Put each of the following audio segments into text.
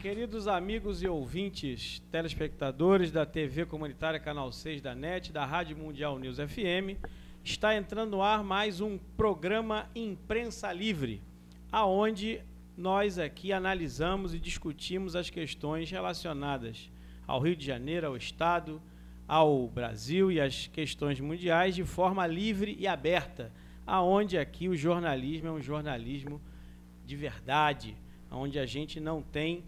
Queridos amigos e ouvintes, telespectadores da TV Comunitária Canal 6 da NET, da Rádio Mundial News FM, está entrando no ar mais um programa Imprensa Livre, aonde nós aqui analisamos e discutimos as questões relacionadas ao Rio de Janeiro, ao Estado, ao Brasil e as questões mundiais de forma livre e aberta, aonde aqui o jornalismo é um jornalismo de verdade, onde a gente não tem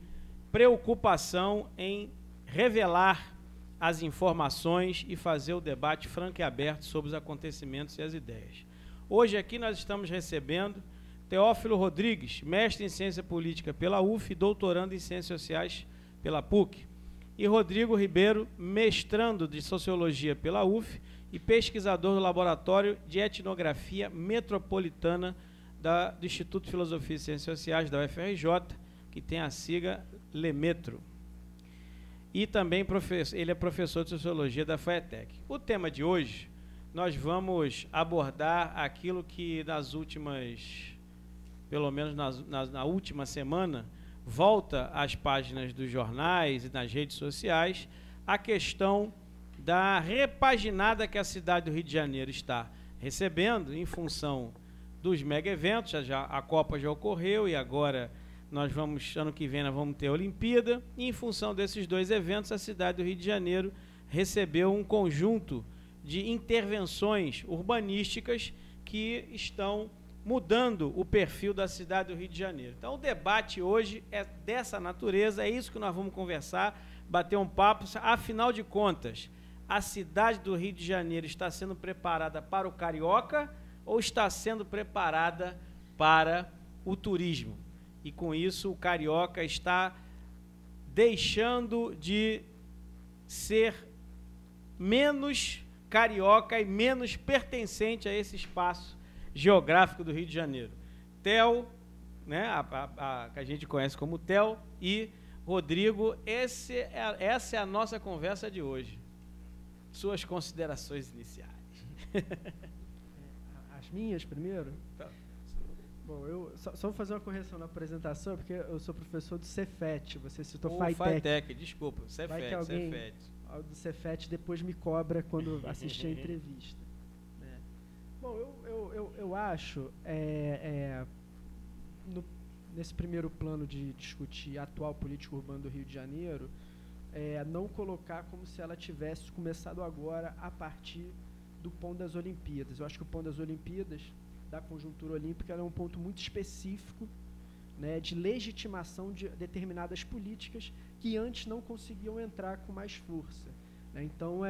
preocupação em revelar as informações e fazer o debate franco e aberto sobre os acontecimentos e as ideias. Hoje aqui nós estamos recebendo Teófilo Rodrigues, mestre em Ciência Política pela UF e doutorando em Ciências Sociais pela PUC, e Rodrigo Ribeiro, mestrando de Sociologia pela UF e pesquisador do Laboratório de Etnografia Metropolitana do Instituto de Filosofia e Ciências Sociais da UFRJ, que tem a sigla LEMETRO. E também ele é professor de Sociologia da FAETEC. O tema de hoje, nós vamos abordar aquilo que nas últimas, pelo menos na última semana, volta às páginas dos jornais e nas redes sociais, a questão da repaginada que a cidade do Rio de Janeiro está recebendo em função dos mega eventos. A Copa já ocorreu e agora ano que vem nós vamos ter a Olimpíada, e em função desses dois eventos a cidade do Rio de Janeiro recebeu um conjunto de intervenções urbanísticas que estão mudando o perfil da cidade do Rio de Janeiro. Então o debate hoje é dessa natureza, é isso que nós vamos conversar, bater um papo. Afinal de contas, a cidade do Rio de Janeiro está sendo preparada para o carioca ou está sendo preparada para o turismo? E com isso o carioca está deixando de ser menos carioca e menos pertencente a esse espaço geográfico do Rio de Janeiro. Theo, né, que a gente conhece como Theo, e Rodrigo, essa é a nossa conversa de hoje. Suas considerações iniciais. As minhas primeiro? Tá. Bom, eu só vou fazer uma correção na apresentação, porque eu sou professor do Cefet, você citou FAETEC. FAETEC, Desculpa, Cefet. Vai que alguém Cefet do Cefet depois me cobra quando assistir a entrevista. Né? Bom, eu acho, nesse primeiro plano de discutir a atual política urbana do Rio de Janeiro, não colocar como se ela tivesse começado agora a partir do ponto das Olimpíadas. Eu acho que o ponto das Olimpíadas, da conjuntura olímpica, é um ponto muito específico, né, de legitimação de determinadas políticas que antes não conseguiam entrar com mais força. Né? Então,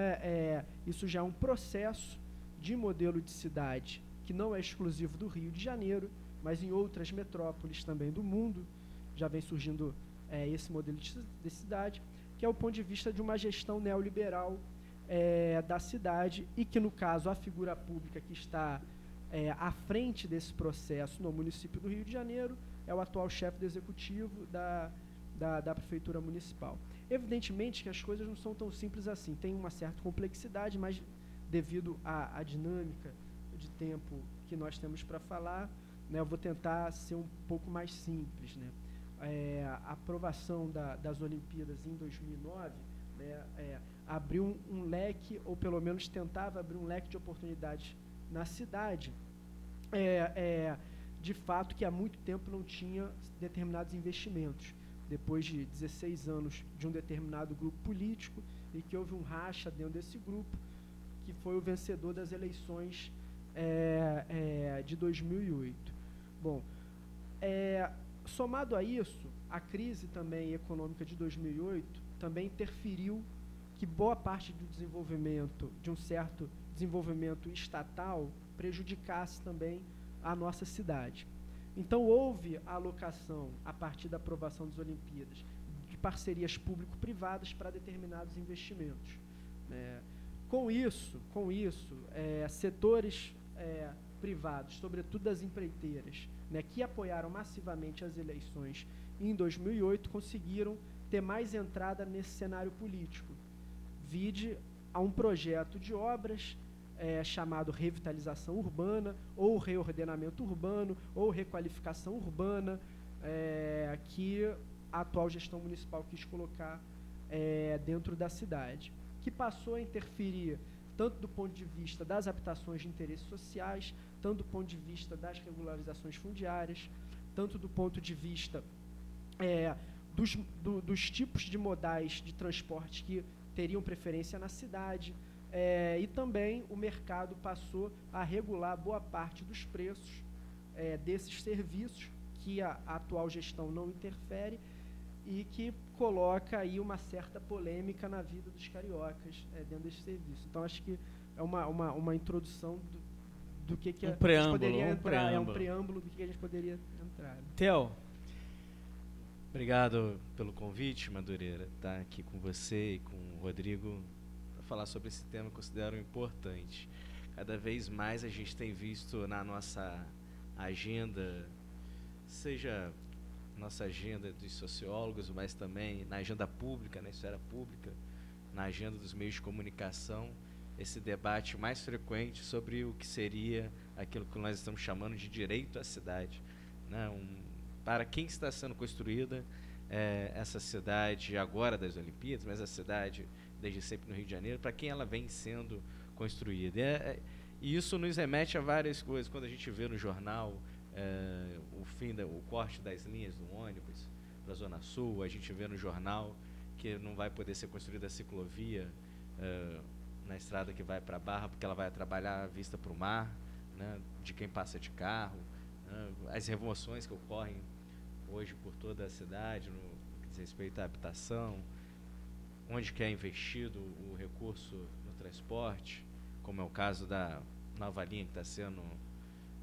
isso já é um processo de modelo de cidade que não é exclusivo do Rio de Janeiro, mas em outras metrópoles também do mundo já vem surgindo esse modelo de cidade, que é o ponto de vista de uma gestão neoliberal da cidade, e que, no caso, a figura pública que está à frente desse processo no município do Rio de Janeiro é o atual chefe do executivo da prefeitura municipal. Evidentemente que as coisas não são tão simples assim, tem uma certa complexidade, mas devido à dinâmica de tempo que nós temos para falar, né, eu vou tentar ser um pouco mais simples. Né? A aprovação das Olimpíadas em 2009, né, abriu um leque, ou pelo menos tentava abrir um leque de oportunidades na cidade, de fato que há muito tempo não tinha determinados investimentos, depois de 16 anos de um determinado grupo político, e que houve um racha dentro desse grupo, que foi o vencedor das eleições de 2008. Bom, somado a isso, a crise também econômica de 2008 também interferiu que boa parte do desenvolvimento, de um certo desenvolvimento estatal, prejudicasse também a nossa cidade. Então, houve a alocação, a partir da aprovação das Olimpíadas, de parcerias público-privadas para determinados investimentos. Com isso, setores privados, sobretudo das empreiteiras, né, que apoiaram massivamente as eleições em 2008, conseguiram ter mais entrada nesse cenário político. Vide a um projeto de obras chamado revitalização urbana, ou reordenamento urbano, ou requalificação urbana, que a atual gestão municipal quis colocar dentro da cidade, que passou a interferir tanto do ponto de vista das habitações de interesses sociais, tanto do ponto de vista das regularizações fundiárias, tanto do ponto de vista dos tipos de modais de transporte que teriam preferência na cidade, e também o mercado passou a regular boa parte dos preços desses serviços, que a atual gestão não interfere e que coloca aí uma certa polêmica na vida dos cariocas dentro desse serviço. Então, acho que é uma introdução do que a gente poderia entrar. É um preâmbulo do que a gente poderia entrar. Theo. Obrigado pelo convite, Madureira, estar aqui com você e com o Rodrigo para falar sobre esse tema que eu considero importante. Cada vez mais a gente tem visto na nossa agenda, seja nossa agenda dos sociólogos, mas também na agenda pública, na esfera pública, na agenda dos meios de comunicação, esse debate mais frequente sobre o que seria aquilo que nós estamos chamando de direito à cidade, né? Para quem está sendo construída essa cidade agora das Olimpíadas, mas a cidade desde sempre no Rio de Janeiro, para quem ela vem sendo construída. E isso nos remete a várias coisas. Quando a gente vê no jornal o corte das linhas do ônibus para a Zona Sul, a gente vê no jornal que não vai poder ser construída a ciclovia na estrada que vai para a Barra, porque ela vai trabalhar a vista para o mar, né, de quem passa de carro, né, as remoções que ocorrem hoje por toda a cidade no que diz respeito à habitação, onde que é investido o recurso no transporte, como é o caso da nova linha que está sendo,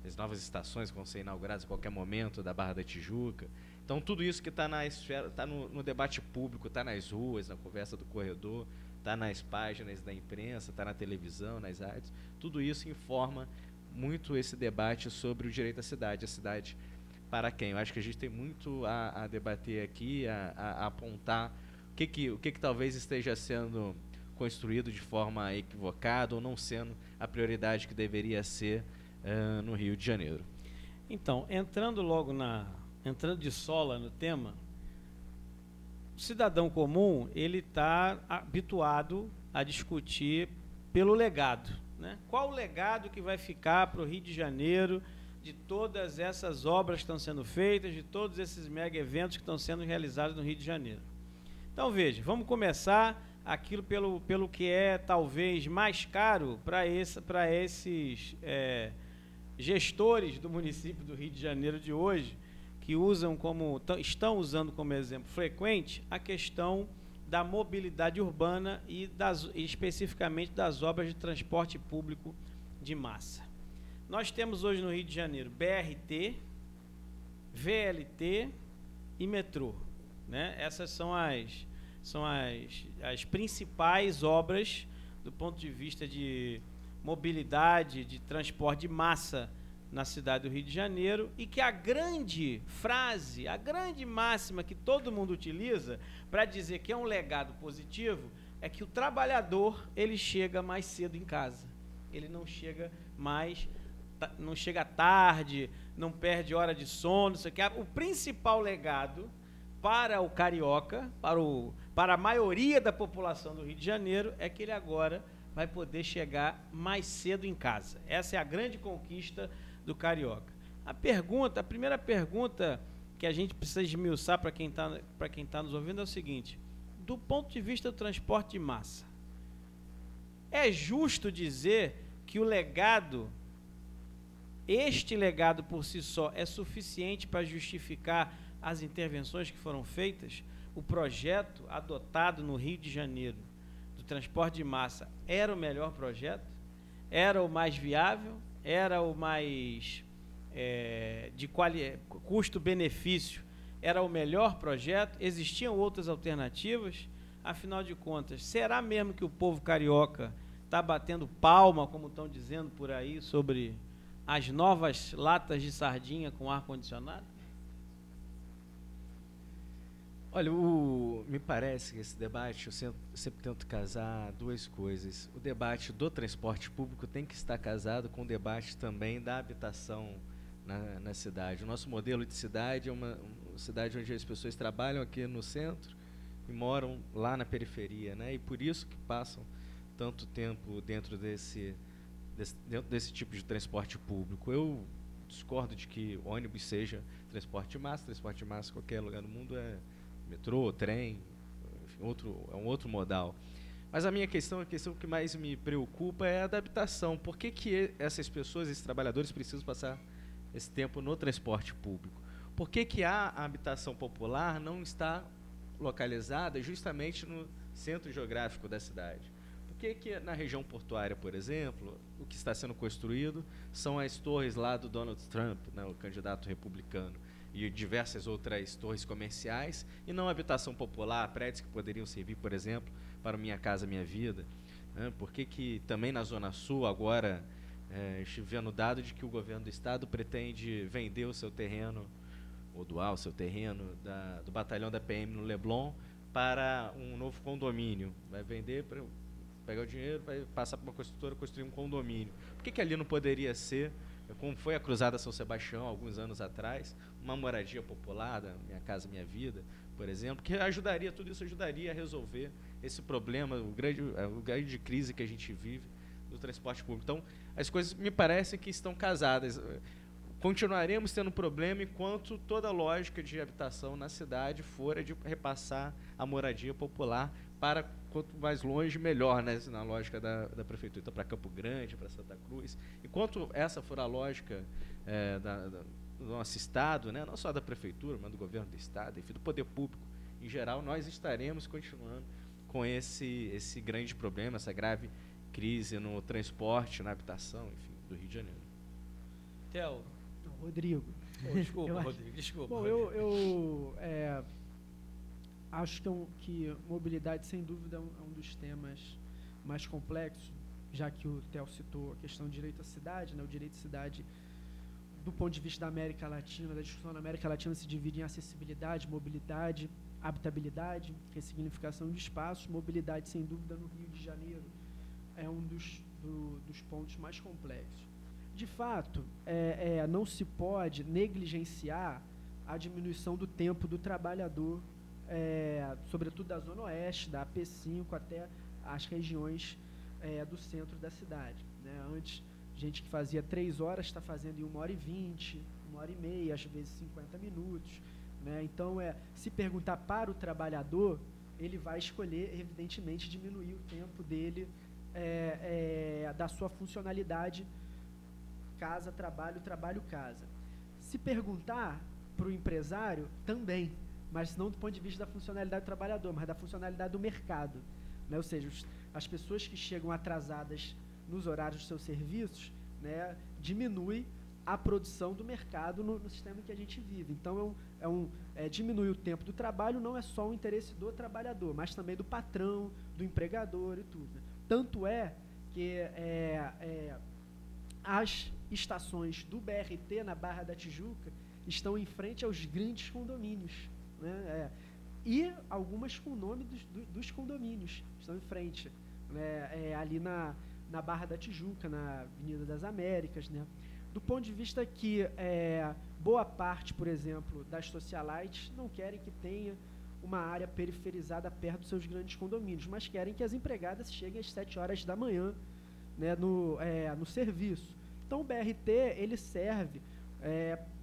as novas estações que vão ser inauguradas a qualquer momento da Barra da Tijuca. Então, tudo isso que está na esfera, está no debate público, está nas ruas, na conversa do corredor, está nas páginas da imprensa, está na televisão, nas rádios, tudo isso informa muito esse debate sobre o direito à cidade. A cidade para quem? Eu acho que a gente tem muito a debater aqui, a apontar o que talvez esteja sendo construído de forma equivocada ou não sendo a prioridade que deveria ser no Rio de Janeiro. Então, entrando de sola no tema, o cidadão comum, ele está habituado a discutir pelo legado, né? Qual o legado que vai ficar para o Rio de Janeiro de todas essas obras que estão sendo feitas, de todos esses mega eventos que estão sendo realizados no Rio de Janeiro? Então, veja, vamos começar aquilo pelo que é talvez mais caro para esses gestores do município do Rio de Janeiro de hoje, que estão usando como exemplo frequente a questão da mobilidade urbana e especificamente das obras de transporte público de massa. Nós temos hoje no Rio de Janeiro BRT, VLT e metrô, né? Essas são as principais obras do ponto de vista de mobilidade, de transporte de massa na cidade do Rio de Janeiro, e que a grande frase, a grande máxima que todo mundo utiliza para dizer que é um legado positivo é que o trabalhador, ele chega mais cedo em casa. Ele não chega tarde, não perde hora de sono. Isso aqui é o principal legado para o carioca, para a maioria da população do Rio de Janeiro, é que ele agora vai poder chegar mais cedo em casa. Essa é a grande conquista do carioca. A primeira pergunta que a gente precisa esmiuçar para quem tá nos ouvindo é o seguinte: do ponto de vista do transporte de massa, é justo dizer que este legado por si só é suficiente para justificar as intervenções que foram feitas? O projeto adotado no Rio de Janeiro do transporte de massa era o melhor projeto? Era o mais viável? Era o mais custo-benefício? Era o melhor projeto? Existiam outras alternativas? Afinal de contas, será mesmo que o povo carioca está batendo palma, como estão dizendo por aí, sobre as novas latas de sardinha com ar-condicionado? Olha, me parece que esse debate, eu sempre tento casar duas coisas. O debate do transporte público tem que estar casado com o debate também da habitação na cidade. O nosso modelo de cidade é uma cidade onde as pessoas trabalham aqui no centro e moram lá na periferia, né? E por isso que passam tanto tempo dentro desse tipo de transporte público. Eu discordo de que ônibus seja transporte de massa em qualquer lugar do mundo é metrô, trem, enfim, é um outro modal. Mas a questão que mais me preocupa é a adaptação. Por que essas pessoas, esses trabalhadores, precisam passar esse tempo no transporte público? Por que a habitação popular não está localizada justamente no centro geográfico da cidade? Por que na região portuária, por exemplo, o que está sendo construído são as torres lá do Donald Trump, né, o candidato republicano, e diversas outras torres comerciais, e não habitação popular, prédios que poderiam servir, por exemplo, para Minha Casa Minha Vida, né? Por que também na Zona Sul, agora, estive vendo dado de que o governo do estado pretende vender o seu terreno, ou doar o seu terreno do batalhão da PM no Leblon para um novo condomínio. Vai vender, para pegar o dinheiro, vai passar para uma construtora, construir um condomínio. Por que ali não poderia ser, como foi a Cruzada São Sebastião, alguns anos atrás, uma moradia popular, Minha Casa Minha Vida, por exemplo, que tudo isso ajudaria a resolver esse problema, o grande crise que a gente vive do transporte público. Então, as coisas me parecem que estão casadas. Continuaremos tendo problema enquanto toda a lógica de habitação na cidade for de repassar a moradia popular para quanto mais longe, melhor, né, na lógica da prefeitura. Então, para Campo Grande, para Santa Cruz. Enquanto essa for a lógica do nosso Estado, né, não só da prefeitura, mas do governo do Estado, enfim, do poder público em geral, nós estaremos continuando com esse grande problema, essa grave crise no transporte, na habitação, enfim, do Rio de Janeiro. Theo. Rodrigo. Desculpa, Rodrigo. Desculpa. Bom, eu acho que mobilidade, sem dúvida, é um dos temas mais complexos, já que o Theo citou a questão do direito à cidade, né? O direito à cidade, do ponto de vista da América Latina, da discussão na América Latina, se divide em acessibilidade, mobilidade, habitabilidade, ressignificação de espaços. Mobilidade, sem dúvida, no Rio de Janeiro é um dos pontos mais complexos. De fato, não se pode negligenciar a diminuição do tempo do trabalhador, sobretudo da Zona Oeste, da AP5 até as regiões do centro da cidade, né? Antes, gente que fazia 3 horas está fazendo em 1h20, 1h30, às vezes 50 minutos. Né? Então, se perguntar para o trabalhador, ele vai escolher, evidentemente, diminuir o tempo dele, da sua funcionalidade casa, trabalho, trabalho, casa. Se perguntar para o empresário, também, mas não do ponto de vista da funcionalidade do trabalhador, mas da funcionalidade do mercado. Né? Ou seja, as pessoas que chegam atrasadas nos horários dos seus serviços, né, diminui a produção do mercado no sistema que a gente vive. Então, diminuir o tempo do trabalho não é só um interesse do trabalhador, mas também do patrão, do empregador e tudo. Né? Tanto é que as estações do BRT na Barra da Tijuca estão em frente aos grandes condomínios, né? E algumas com o nome dos condomínios estão em frente, né? Ali na Barra da Tijuca, na Avenida das Américas, né? Do ponto de vista que boa parte, por exemplo, das socialites não querem que tenha uma área periferizada perto dos seus grandes condomínios, mas querem que as empregadas cheguem às 7 horas da manhã, né, no serviço. Então, o BRT ele serve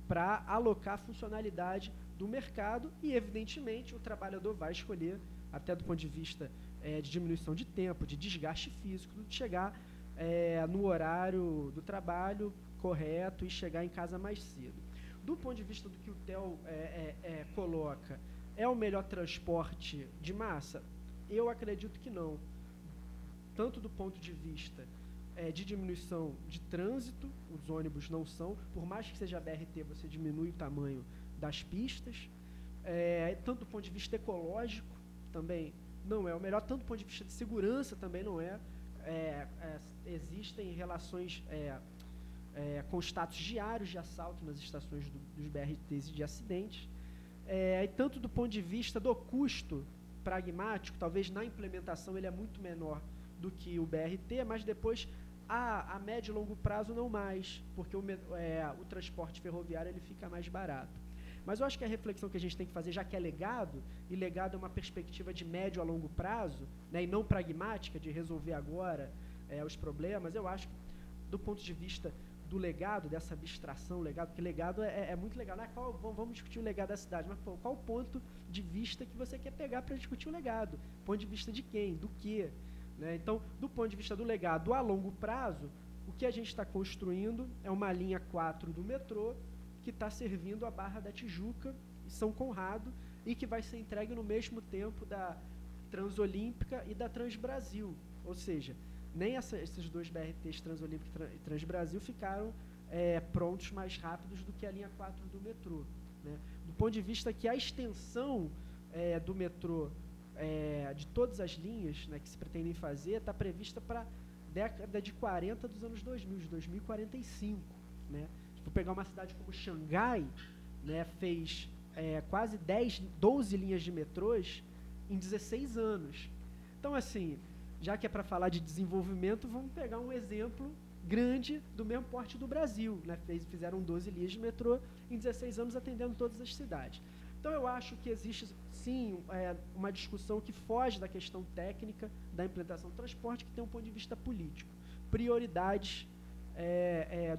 para alocar a funcionalidade do mercado e, evidentemente, o trabalhador vai escolher, até do ponto de vista de diminuição de tempo, de desgaste físico, de chegar no horário do trabalho correto e chegar em casa mais cedo. Do ponto de vista do que o Theo coloca, é o melhor transporte de massa? Eu acredito que não. Tanto do ponto de vista de diminuição de trânsito, os ônibus não são, por mais que seja BRT, você diminui o tamanho das pistas, tanto do ponto de vista ecológico, também não é o melhor, tanto do ponto de vista de segurança, também não é. Existem relações com status diários de assalto nas estações dos BRTs e de acidentes, e tanto do ponto de vista do custo pragmático, talvez na implementação ele é muito menor do que o BRT, mas depois A médio e longo prazo não mais, porque o transporte ferroviário ele fica mais barato. Mas eu acho que a reflexão que a gente tem que fazer, já que é legado, e legado é uma perspectiva de médio a longo prazo, né, e não pragmática, de resolver agora os problemas, eu acho que, do ponto de vista do legado, dessa abstração, legado, porque legado é muito legal, né? Vamos discutir o legado da cidade, mas qual o ponto de vista que você quer pegar para discutir o legado? Ponto de vista de quem? Do quê? Né? Então, do ponto de vista do legado a longo prazo, o que a gente está construindo é uma linha 4 do metrô que está servindo a Barra da Tijuca e São Conrado e que vai ser entregue no mesmo tempo da Transolímpica e da Transbrasil. Ou seja, nem esses dois BRTs, Transolímpica e Transbrasil, ficaram prontos mais rápidos do que a linha 4 do metrô. Né? Do ponto de vista que a extensão do metrô, de todas as linhas, né, que se pretendem fazer, está prevista para a década de 40 dos anos 2000, de 2045. Né? Se for pegar uma cidade como Xangai, né, fez quase 12 linhas de metrôs em 16 anos. Então, assim, já que é para falar de desenvolvimento, vamos pegar um exemplo grande do mesmo porte do Brasil. Né? Fizeram 12 linhas de metrô em 16 anos, atendendo todas as cidades. Então, eu acho que existe, sim, uma discussão que foge da questão técnica da implementação do transporte, que tem um ponto de vista político. Prioridades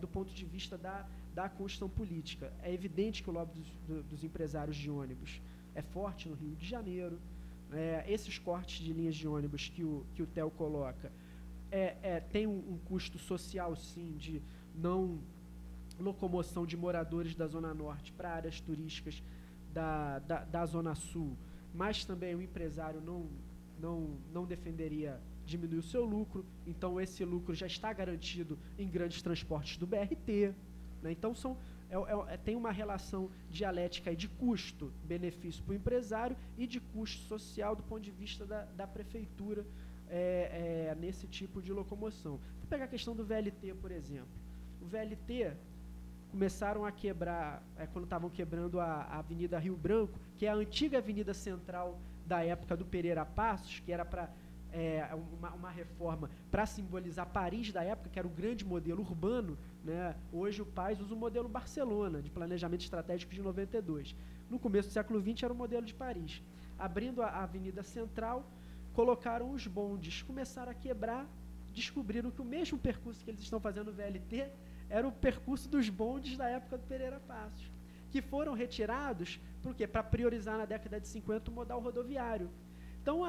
do ponto de vista da construção política. É evidente que o lobby dos empresários de ônibus é forte no Rio de Janeiro. Esses cortes de linhas de ônibus que o Theo coloca tem um custo social, sim, de não locomoção de moradores da Zona Norte para áreas turísticas da Zona Sul, mas também o empresário não defenderia diminuir o seu lucro, então esse lucro já está garantido em grandes transportes do BRT. Né? Então, tem uma relação dialética de custo-benefício para o empresário e de custo social do ponto de vista da prefeitura nesse tipo de locomoção. Vou pegar a questão do VLT, por exemplo. O VLT começaram a quebrar, quando estavam quebrando a Avenida Rio Branco, que é a antiga avenida central da época do Pereira Passos, que era para uma reforma para simbolizar Paris da época, que era o grande modelo urbano. Né? Hoje o PAIS usa o modelo Barcelona, de planejamento estratégico de 92. No começo do século XX era o modelo de Paris. Abrindo a Avenida Central, colocaram os bondes, começaram a quebrar, descobriram que o mesmo percurso que eles estão fazendo no VLT era o percurso dos bondes da época do Pereira Passos, que foram retirados para priorizar na década de 50 o modal rodoviário. Então,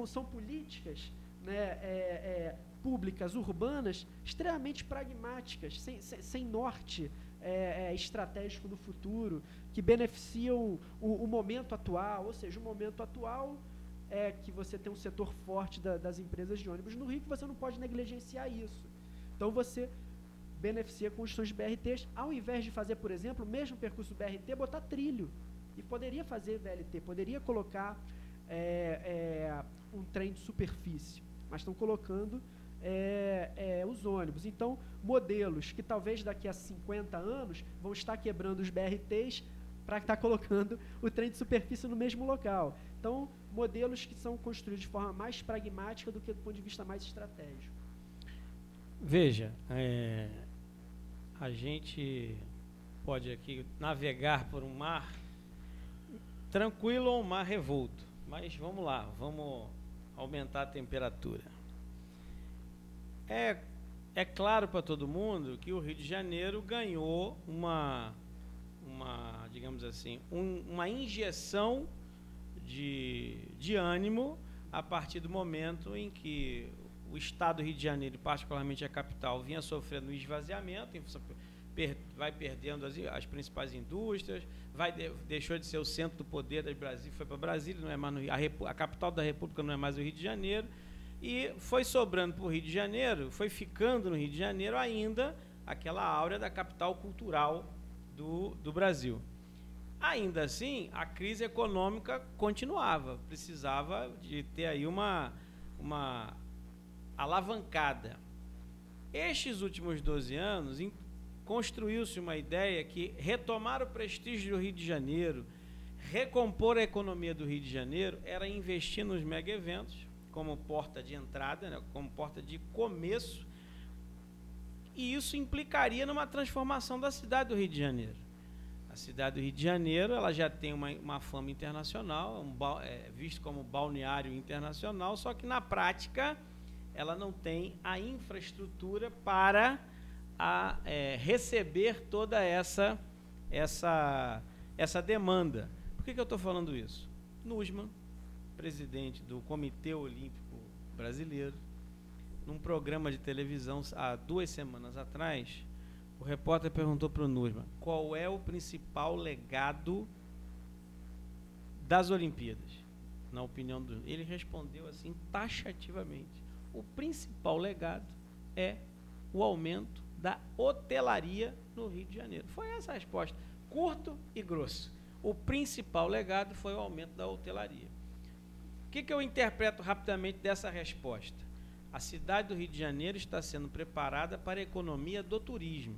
são políticas, né, públicas, urbanas, extremamente pragmáticas, sem norte estratégico do futuro, que beneficiam o momento atual. Ou seja, o momento atual é que você tem um setor forte das empresas de ônibus no Rio, que você não pode negligenciar isso. Então, você beneficia construções de BRTs, ao invés de fazer, por exemplo, o mesmo percurso BRT, botar trilho. E poderia fazer VLT, poderia colocar um trem de superfície, mas estão colocando os ônibus. Então, modelos que talvez daqui a 50 anos vão estar quebrando os BRTs para estar colocando o trem de superfície no mesmo local. Então, modelos que são construídos de forma mais pragmática do que do ponto de vista mais estratégico. Veja, a gente pode aqui navegar por um mar tranquilo ou um mar revolto, mas vamos lá, vamos aumentar a temperatura. É claro para todo mundo que o Rio de Janeiro ganhou digamos assim, uma injeção de ânimo a partir do momento em que o estado do Rio de Janeiro, particularmente a capital, vinha sofrendo esvaziamento, vai perdendo as principais indústrias, deixou de ser o centro do poder do Brasil, foi para Brasília, não é mais a capital da República não é mais o Rio de Janeiro, e foi sobrando para o Rio de Janeiro, foi ficando no Rio de Janeiro ainda aquela áurea da capital cultural do Brasil. Ainda assim, a crise econômica continuava, precisava de ter aí uma alavancada. Estes últimos 12 anos, construiu-se uma ideia que retomar o prestígio do Rio de Janeiro, recompor a economia do Rio de Janeiro, era investir nos mega-eventos, como porta de entrada, né, como porta de começo, e isso implicaria numa transformação da cidade do Rio de Janeiro. A cidade do Rio de Janeiro, ela já tem uma fama internacional, visto como balneário internacional, só que na prática ela não tem a infraestrutura para receber toda essa demanda. Por que eu estou falando isso? Nussmann, presidente do Comitê Olímpico Brasileiro, num programa de televisão há 2 semanas atrás, o repórter perguntou para o Nussmann qual é o principal legado das Olimpíadas, na opinião do... Ele respondeu assim taxativamente: o principal legado é o aumento da hotelaria no Rio de Janeiro. Foi essa a resposta, curto e grosso. O principal legado foi o aumento da hotelaria. O que eu interpreto rapidamente dessa resposta? A cidade do Rio de Janeiro está sendo preparada para a economia do turismo,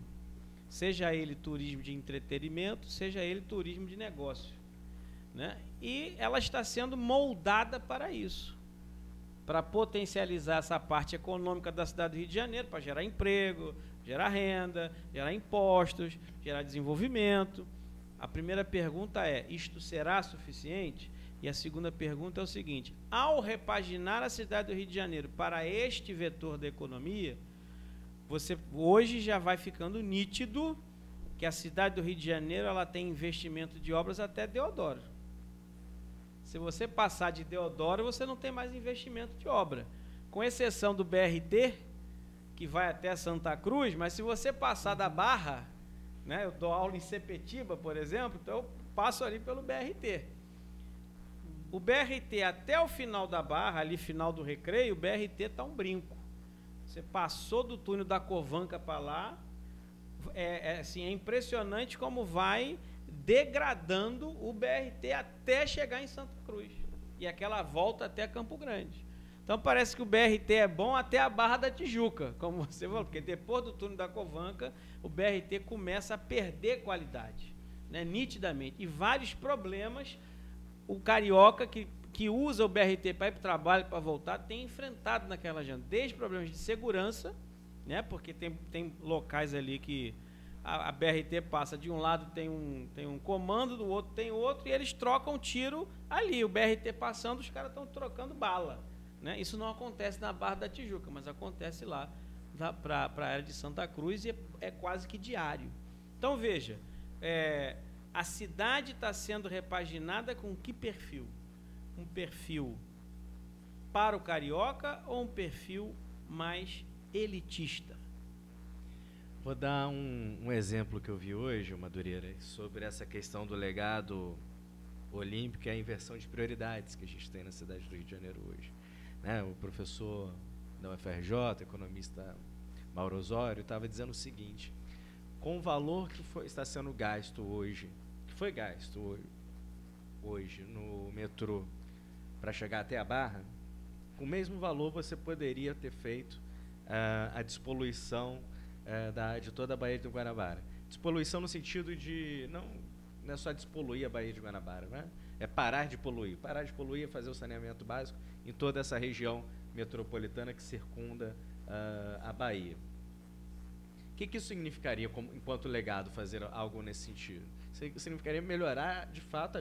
seja ele turismo de entretenimento, seja ele turismo de negócio, né? E ela está sendo moldada para isso, para potencializar essa parte econômica da cidade do Rio de Janeiro, para gerar emprego, gerar renda, gerar impostos, gerar desenvolvimento. A primeira pergunta é: isto será suficiente? E a segunda pergunta é o seguinte: ao repaginar a cidade do Rio de Janeiro para este vetor da economia, você hoje já vai ficando nítido que a cidade do Rio de Janeiro ela tem investimento de obras até Deodoro. Se você passar de Deodoro, você não tem mais investimento de obra, com exceção do BRT, que vai até Santa Cruz. Mas se você passar da Barra, né, eu dou aula em Sepetiba, por exemplo, então eu passo ali pelo BRT. O BRT até o final da Barra, ali final do Recreio, o BRT está um brinco. Você passou do túnel da Covanca para lá, assim, é impressionante como vai degradando o BRT até chegar em Santa Cruz. E aquela volta até Campo Grande. Então parece que o BRT é bom até a Barra da Tijuca, como você falou, porque depois do túnel da Covanca, o BRT começa a perder qualidade, né, nitidamente. E vários problemas o carioca que usa o BRT para ir para o trabalho, para voltar, tem enfrentado naquela agenda, desde problemas de segurança, né, porque tem locais ali que a BRT passa, de um lado tem um comando, do outro tem outro, e eles trocam tiro ali, o BRT passando, os caras estão trocando bala, né? Isso não acontece na Barra da Tijuca, mas acontece lá para a área de Santa Cruz, e é quase que diário. Então veja, a cidade está sendo repaginada com que perfil? Um perfil para o carioca ou um perfil mais elitista? Vou dar um exemplo que eu vi hoje, Madureira, sobre essa questão do legado olímpico e a inversão de prioridades que a gente tem na cidade do Rio de Janeiro hoje, né? O professor da UFRJ, economista Mauro Osório, estava dizendo o seguinte: com o valor que está sendo gasto hoje, hoje no metrô para chegar até a Barra, com o mesmo valor você poderia ter feito a despoluição de toda a Baía de Guanabara. Despoluição no sentido de não é só despoluir a Baía de Guanabara, né? É parar de poluir é fazer o saneamento básico em toda essa região metropolitana que circunda a Bahia. O que isso significaria, enquanto legado, fazer algo nesse sentido? Significaria melhorar, de fato,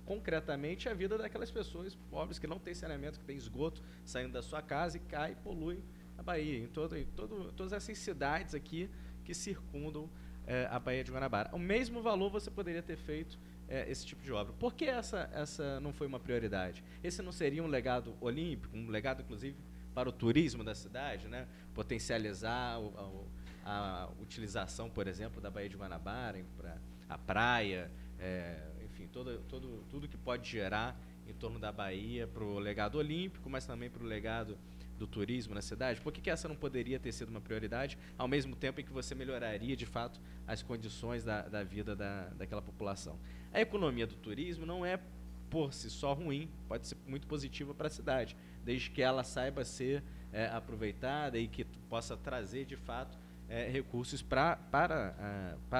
concretamente, a vida daquelas pessoas pobres que não têm saneamento, que têm esgoto saindo da sua casa e cai e polui a Bahia, em todas essas cidades aqui que circundam a Baía de Guanabara. O mesmo valor você poderia ter feito esse tipo de obra. Por que essa não foi uma prioridade? Esse não seria um legado olímpico, um legado, inclusive, para o turismo da cidade, né? Potencializar a utilização, por exemplo, da Baía de Guanabara para a praia, enfim, tudo que pode gerar em torno da Bahia para o legado olímpico, mas também para o legado do turismo na cidade. Por que essa não poderia ter sido uma prioridade, ao mesmo tempo em que você melhoraria, de fato, as condições da vida daquela população? A economia do turismo não é, por si só, ruim, pode ser muito positiva para a cidade, desde que ela saiba ser aproveitada e que possa trazer, de fato, recursos para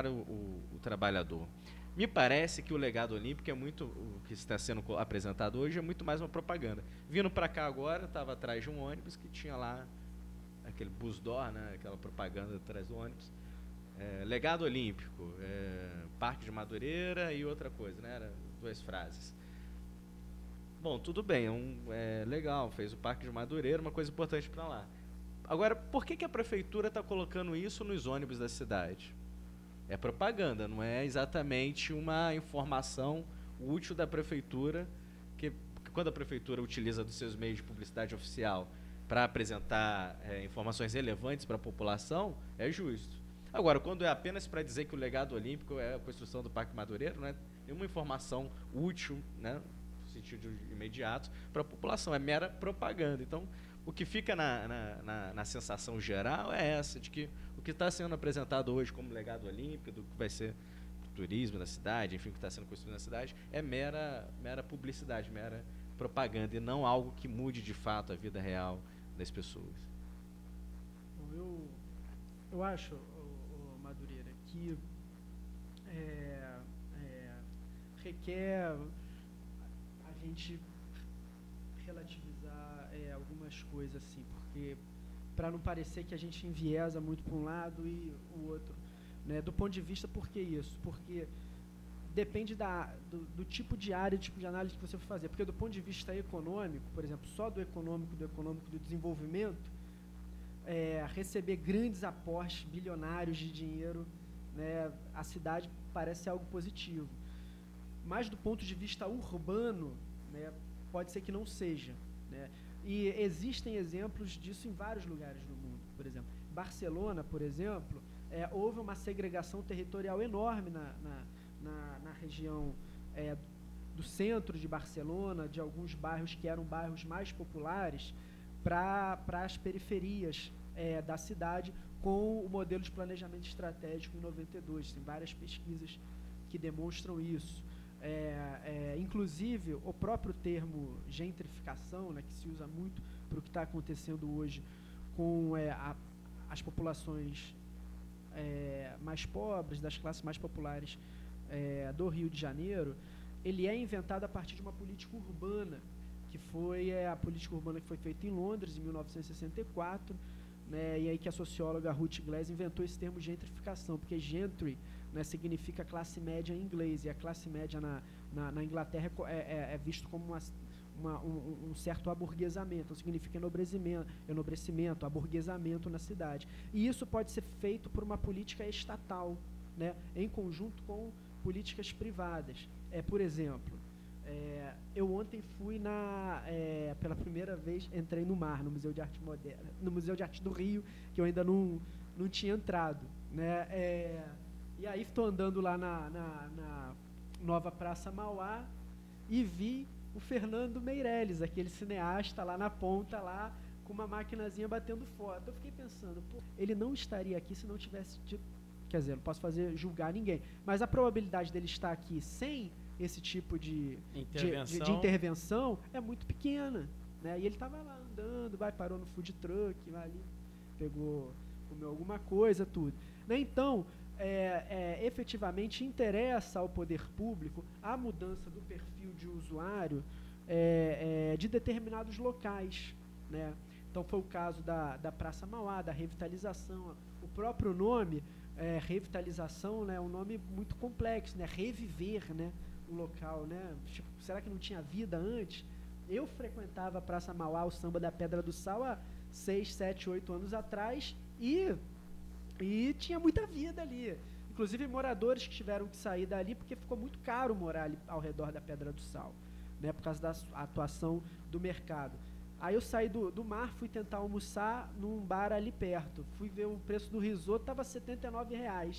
o trabalhador. Me parece que o legado olímpico o que está sendo apresentado hoje é muito mais uma propaganda. Vindo para cá agora, estava atrás de um ônibus que tinha lá aquele busdor, né, aquela propaganda atrás do ônibus. Legado Olímpico, Parque de Madureira e outra coisa, né? Era 2 frases. Bom, tudo bem, legal, fez o Parque de Madureira, uma coisa importante para lá. Agora, por que a prefeitura está colocando isso nos ônibus da cidade? É propaganda, não é exatamente uma informação útil da prefeitura, que quando a prefeitura utiliza dos seus meios de publicidade oficial para apresentar informações relevantes para a população, é justo. Agora, quando é apenas para dizer que o legado olímpico é a construção do Parque Madureira, não é nenhuma informação útil, né, no sentido imediato, para a população, é mera propaganda. Então, o que fica na sensação geral é essa, de que o que está sendo apresentado hoje como legado olímpico, do que vai ser o turismo da cidade, enfim, o que está sendo construído na cidade, é mera publicidade, mera propaganda, e não algo que mude de fato a vida real das pessoas. Bom, eu acho, Madureira, que requer a gente relativizar algumas coisas, assim, porque para não parecer que a gente enviesa muito para um lado e o outro, né? Do ponto de vista, por que isso? Porque depende do tipo de área, do tipo de análise que você for fazer. Porque do ponto de vista econômico, por exemplo, só do econômico do desenvolvimento, receber grandes aportes bilionários de dinheiro, né, a cidade parece algo positivo. Mas do ponto de vista urbano, né, pode ser que não seja, né? E existem exemplos disso em vários lugares do mundo. Por exemplo, Barcelona, por exemplo, houve uma segregação territorial enorme na região do centro de Barcelona, de alguns bairros que eram bairros mais populares, para as periferias da cidade, com o modelo de planejamento estratégico em 92. Tem várias pesquisas que demonstram isso. Inclusive, o próprio termo gentrificação, né, que se usa muito para o que está acontecendo hoje com as populações mais pobres, das classes mais populares do Rio de Janeiro, ele é inventado a partir de uma política urbana, que foi a política urbana que foi feita em Londres, em 1964, né, e aí que a socióloga Ruth Glass inventou esse termo gentrificação, porque gentry, né, significa classe média em inglês, e a classe média na Inglaterra é visto como um certo aburguesamento, então significa enobrecimento, aburguesamento na cidade. E isso pode ser feito por uma política estatal, né, em conjunto com políticas privadas. Por exemplo, eu ontem fui pela primeira vez, entrei no MAR, no Museu de Arte Moderna, no Museu de Arte do Rio, que eu ainda não tinha entrado, né? E aí estou andando lá na nova Praça Mauá e vi o Fernando Meirelles, aquele cineasta lá na ponta, lá com uma maquinazinha batendo foto. Eu fiquei pensando, ele não estaria aqui se não tivesse tido, quer dizer, não posso julgar ninguém, mas a probabilidade dele estar aqui sem esse tipo de intervenção é muito pequena, né? E ele estava lá andando, parou no food truck, vai ali, comeu alguma coisa, tudo, né? Então, efetivamente interessa ao poder público a mudança do perfil de usuário de determinados locais, né? Então foi o caso da Praça Mauá, da revitalização. O próprio nome, revitalização, né, é um nome muito complexo, né? Reviver, né, o local, né? Tipo, será que não tinha vida antes? Eu frequentava a Praça Mauá, o Samba da Pedra do Sal, há 6, 7, 8 anos atrás, e tinha muita vida ali. Inclusive moradores que tiveram que sair dali porque ficou muito caro morar ali ao redor da Pedra do Sal, né, por causa da atuação do mercado. Aí eu saí do MAR, fui tentar almoçar num bar ali perto. Fui ver o preço do risoto, estava R$ 79. Aí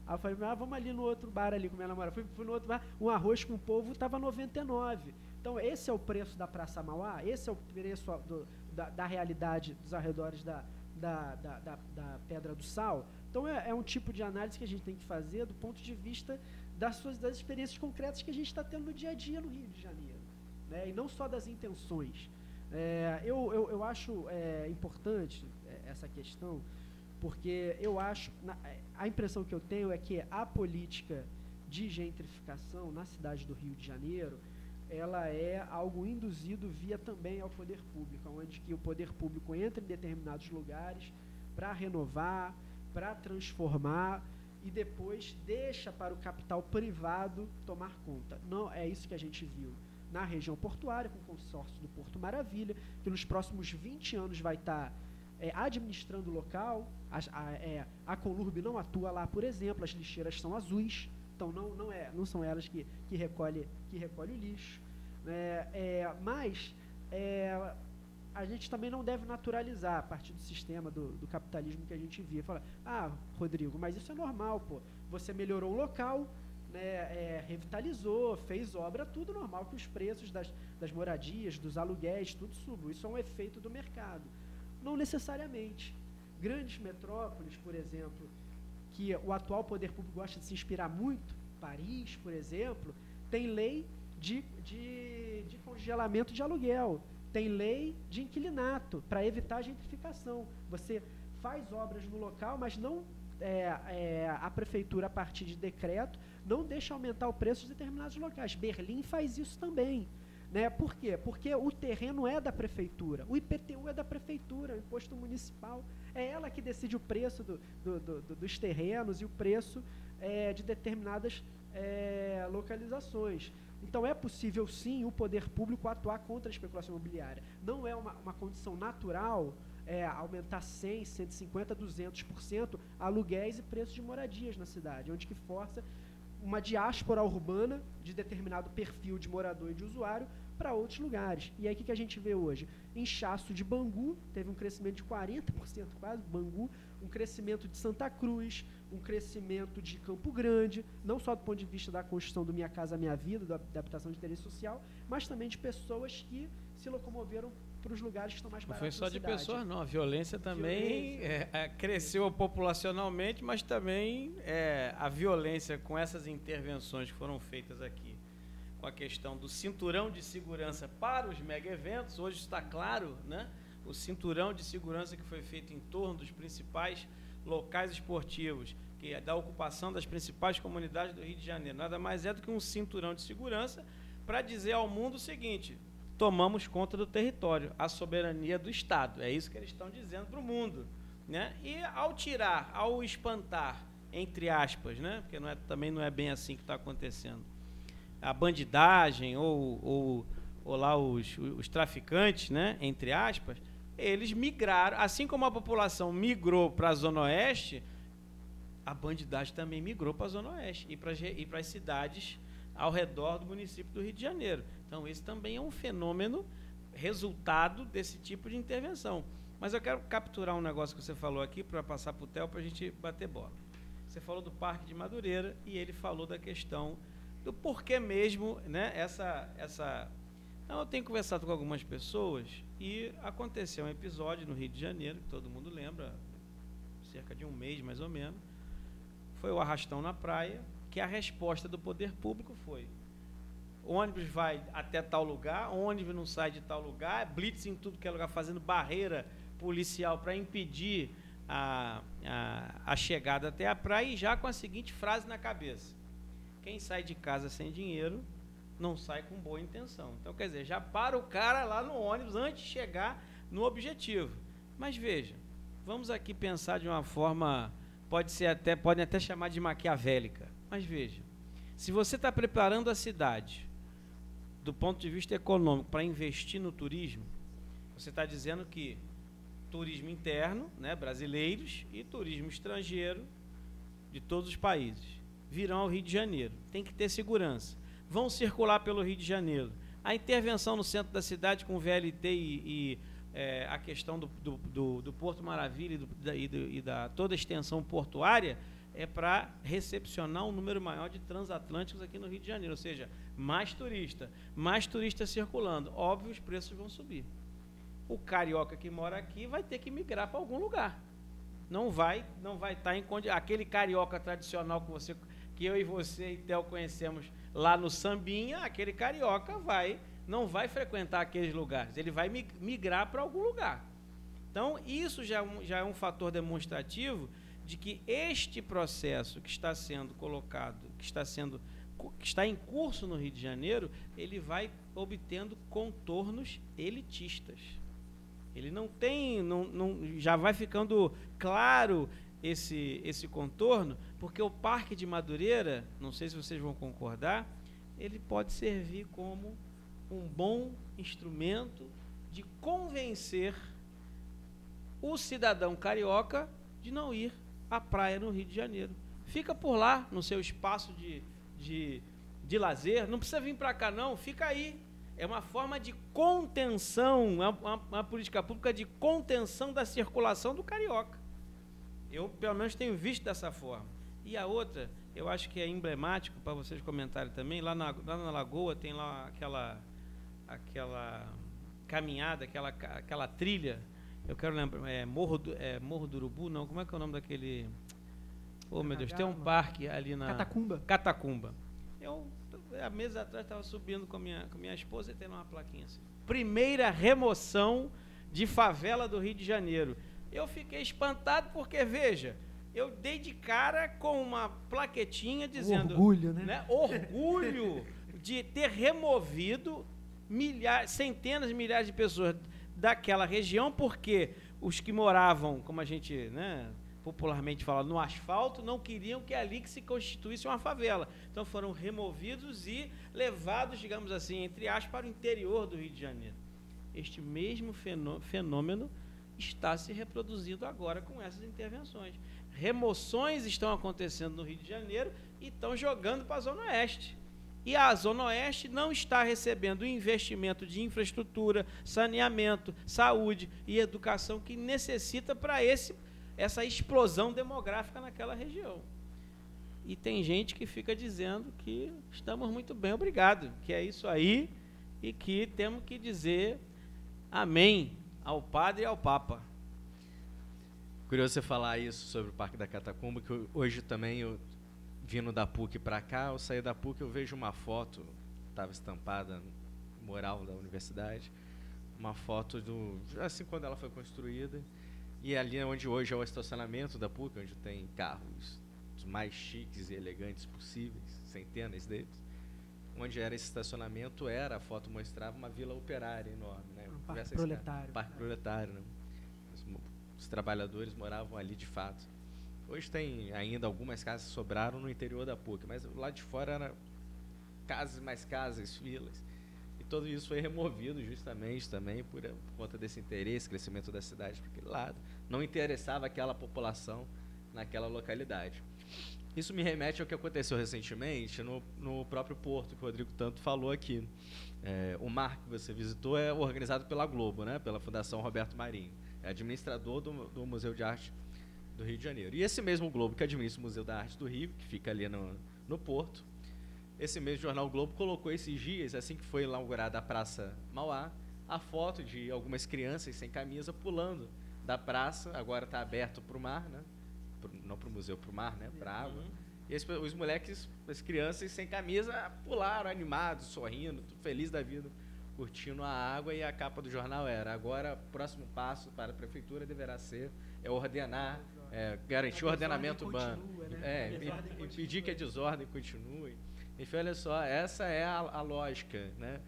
eu falei, vamos ali no outro bar ali com minha namorada. Fui no outro bar, um arroz com polvo estava R$ 99. Então esse é o preço da Praça Mauá, esse é o preço da realidade dos arredores da Pedra do Sal. Então é um tipo de análise que a gente tem que fazer do ponto de vista das experiências concretas que a gente está tendo no dia a dia no Rio de Janeiro, né? E não só das intenções. Eu acho importante essa questão, porque eu acho, a impressão que eu tenho é que a política de gentrificação na cidade do Rio de Janeiro, ela é algo induzido via também ao poder público, onde que o poder público entra em determinados lugares para renovar, para transformar e depois deixa para o capital privado tomar conta. Não é isso que a gente viu na região portuária, com o consórcio do Porto Maravilha, que nos próximos 20 anos vai estar administrando o local. A Conlurb não atua lá, por exemplo, as lixeiras são azuis, então não são elas que recolhe o lixo. Mas a gente também não deve naturalizar a partir do sistema do capitalismo que a gente via. Fala, Rodrigo, mas isso é normal, pô. Você melhorou o local, revitalizou, fez obra, tudo normal que os preços das moradias, dos aluguéis, tudo subam. Isso é um efeito do mercado. Não necessariamente. Grandes metrópoles, por exemplo, que o atual poder público gosta de se inspirar muito, Paris, por exemplo, tem lei de congelamento de aluguel, tem lei de inquilinato para evitar a gentrificação. Você faz obras no local, mas não a prefeitura, a partir de decreto, não deixa aumentar o preço de determinados locais. Berlim faz isso também. Por quê? Porque o terreno é da prefeitura, o IPTU é da prefeitura, o imposto municipal. É ela que decide o preço dos terrenos e o preço de determinadas localizações. Então, é possível, sim, o poder público atuar contra a especulação imobiliária. Não é uma condição natural aumentar 100%, 150%, 200% aluguéis e preços de moradias na cidade, onde que força uma diáspora urbana de determinado perfil de morador e de usuário para outros lugares. E aí, o que a gente vê hoje? Inchaço de Bangu, teve um crescimento de 40% quase, Bangu, um crescimento de Santa Cruz, um crescimento de Campo Grande, não só do ponto de vista da construção do Minha Casa Minha Vida, da habitação de interesse social, mas também de pessoas que se locomoveram para os lugares que estão mais baratos. Não foi só de pessoas, não. A violência também cresceu populacionalmente, mas também a violência com essas intervenções que foram feitas aqui, com a questão do cinturão de segurança para os mega-eventos. Hoje está claro, né? O cinturão de segurança que foi feito em torno dos principais locais esportivos, que é da ocupação das principais comunidades do Rio de Janeiro. Nada mais é do que um cinturão de segurança para dizer ao mundo o seguinte: tomamos conta do território, a soberania do Estado. É isso que eles estão dizendo para o mundo, né? E ao espantar, entre aspas, né? Porque também não é bem assim que está acontecendo, a bandidagem ou lá os traficantes, né? Entre aspas, eles migraram, assim como a população migrou para a Zona Oeste, a bandidagem também migrou para a Zona Oeste e para as cidades ao redor do município do Rio de Janeiro. Então, esse também é um fenômeno resultado desse tipo de intervenção. Mas eu quero capturar um negócio que você falou aqui para passar para o Theo para a gente bater bola. Você falou do Parque de Madureira e ele falou da questão do porquê mesmo, né, Então, eu tenho conversado com algumas pessoas e aconteceu um episódio no Rio de Janeiro, que todo mundo lembra, cerca de um mês mais ou menos, foi o arrastão na praia, que a resposta do poder público foi: ônibus vai até tal lugar, ônibus não sai de tal lugar, blitz em tudo que é lugar, fazendo barreira policial para impedir a chegada até a praia, e já com a seguinte frase na cabeça: quem sai de casa sem dinheiro não sai com boa intenção. Então, quer dizer, já para o cara lá no ônibus antes de chegar no objetivo. Mas veja, vamos aqui pensar de uma forma, podem até chamar de maquiavélica, mas veja, se você está preparando a cidade do ponto de vista econômico para investir no turismo, você está dizendo que turismo interno, né, brasileiros, e turismo estrangeiro de todos os países virão ao Rio de Janeiro. Tem que ter segurança. Vão circular pelo Rio de Janeiro. A intervenção no centro da cidade com o VLT e a questão do Porto Maravilha e da toda a extensão portuária é para recepcionar um número maior de transatlânticos aqui no Rio de Janeiro, ou seja, mais turista circulando. Óbvio, os preços vão subir. O carioca que mora aqui vai ter que migrar para algum lugar. Não vai estar em condição. Aquele carioca tradicional que eu e você e Theo conhecemos lá no Sambinha, aquele carioca não vai frequentar aqueles lugares, ele vai migrar para algum lugar. Então, isso já é um fator demonstrativo de que este processo que está sendo colocado, que está sendo que está em curso no Rio de Janeiro, ele vai obtendo contornos elitistas. Ele não tem, já vai ficando claro esse contorno, porque o Parque de Madureira, não sei se vocês vão concordar, ele pode servir como um bom instrumento de convencer o cidadão carioca de não ir à praia no Rio de Janeiro. Fica por lá, no seu espaço de lazer, não precisa vir para cá não, fica aí. É uma forma de contenção, uma política pública de contenção da circulação do carioca. Eu, pelo menos, tenho visto dessa forma. E a outra, eu acho que é emblemático, para vocês comentarem também, lá na Lagoa tem lá aquela caminhada, aquela trilha, eu quero lembrar, Morro do Urubu, não, como é que é o nome daquele... Oh, meu Deus, tem um parque ali na... Catacumba. Eu, há meses atrás, estava subindo com minha esposa e tem uma plaquinha assim. Primeira remoção de favela do Rio de Janeiro. Eu fiquei espantado porque, veja, eu dei de cara com uma plaquetinha dizendo... Orgulho, né? Orgulho de ter removido centenas de milhares de pessoas daquela região, porque os que moravam, como a gente, né, popularmente fala, no asfalto, não queriam que ali que se constituísse uma favela. Então foram removidos e levados, digamos assim, entre aspas, para o interior do Rio de Janeiro. Este mesmo fenômeno está se reproduzindo agora com essas intervenções. Remoções estão acontecendo no Rio de Janeiro e estão jogando para a Zona Oeste. E a Zona Oeste não está recebendo o investimento de infraestrutura, saneamento, saúde e educação que necessita para essa explosão demográfica naquela região. E tem gente que fica dizendo que estamos muito bem, obrigado, que é isso aí e que temos que dizer amém ao Padre e ao Papa. Curioso você falar isso sobre o Parque da Catacumba, que hoje também, eu vindo da PUC para cá, eu saí da PUC, eu vejo uma foto, estava estampada no mural da universidade, uma foto assim quando ela foi construída, e ali onde hoje é o estacionamento da PUC, onde tem carros os mais chiques e elegantes possíveis, centenas deles, onde era esse estacionamento, a foto mostrava uma vila operária enorme, né? Um parque proletário. Parque proletário, né? Os trabalhadores moravam ali de fato. Hoje tem ainda algumas casas que sobraram no interior da PUC, mas lá de fora era casas, mais casas, filas. E tudo isso foi removido justamente também por conta desse interesse, crescimento da cidade para aquele lado. Não interessava aquela população naquela localidade. Isso me remete ao que aconteceu recentemente no próprio Porto, que o Rodrigo tanto falou aqui. O mar que você visitou é organizado pela Globo, né? Pela Fundação Roberto Marinho. É administrador do Museu de Arte do Rio de Janeiro. E esse mesmo Globo que administra o Museu da Arte do Rio, que fica ali no Porto, esse mesmo jornal Globo colocou esses dias, assim que foi inaugurada a Praça Mauá, a foto de algumas crianças sem camisa pulando da praça, agora está aberto para o mar, né? Não para o museu, para o mar, né? Para a água. E os moleques, as crianças sem camisa, pularam animados, sorrindo, felizes da vida, curtindo a água, e a capa do jornal era: agora, próximo passo para a prefeitura deverá ser ordenar, garantir o ordenamento urbano, né? Impedir que a desordem continue. Enfim, olha só, essa é a lógica, né?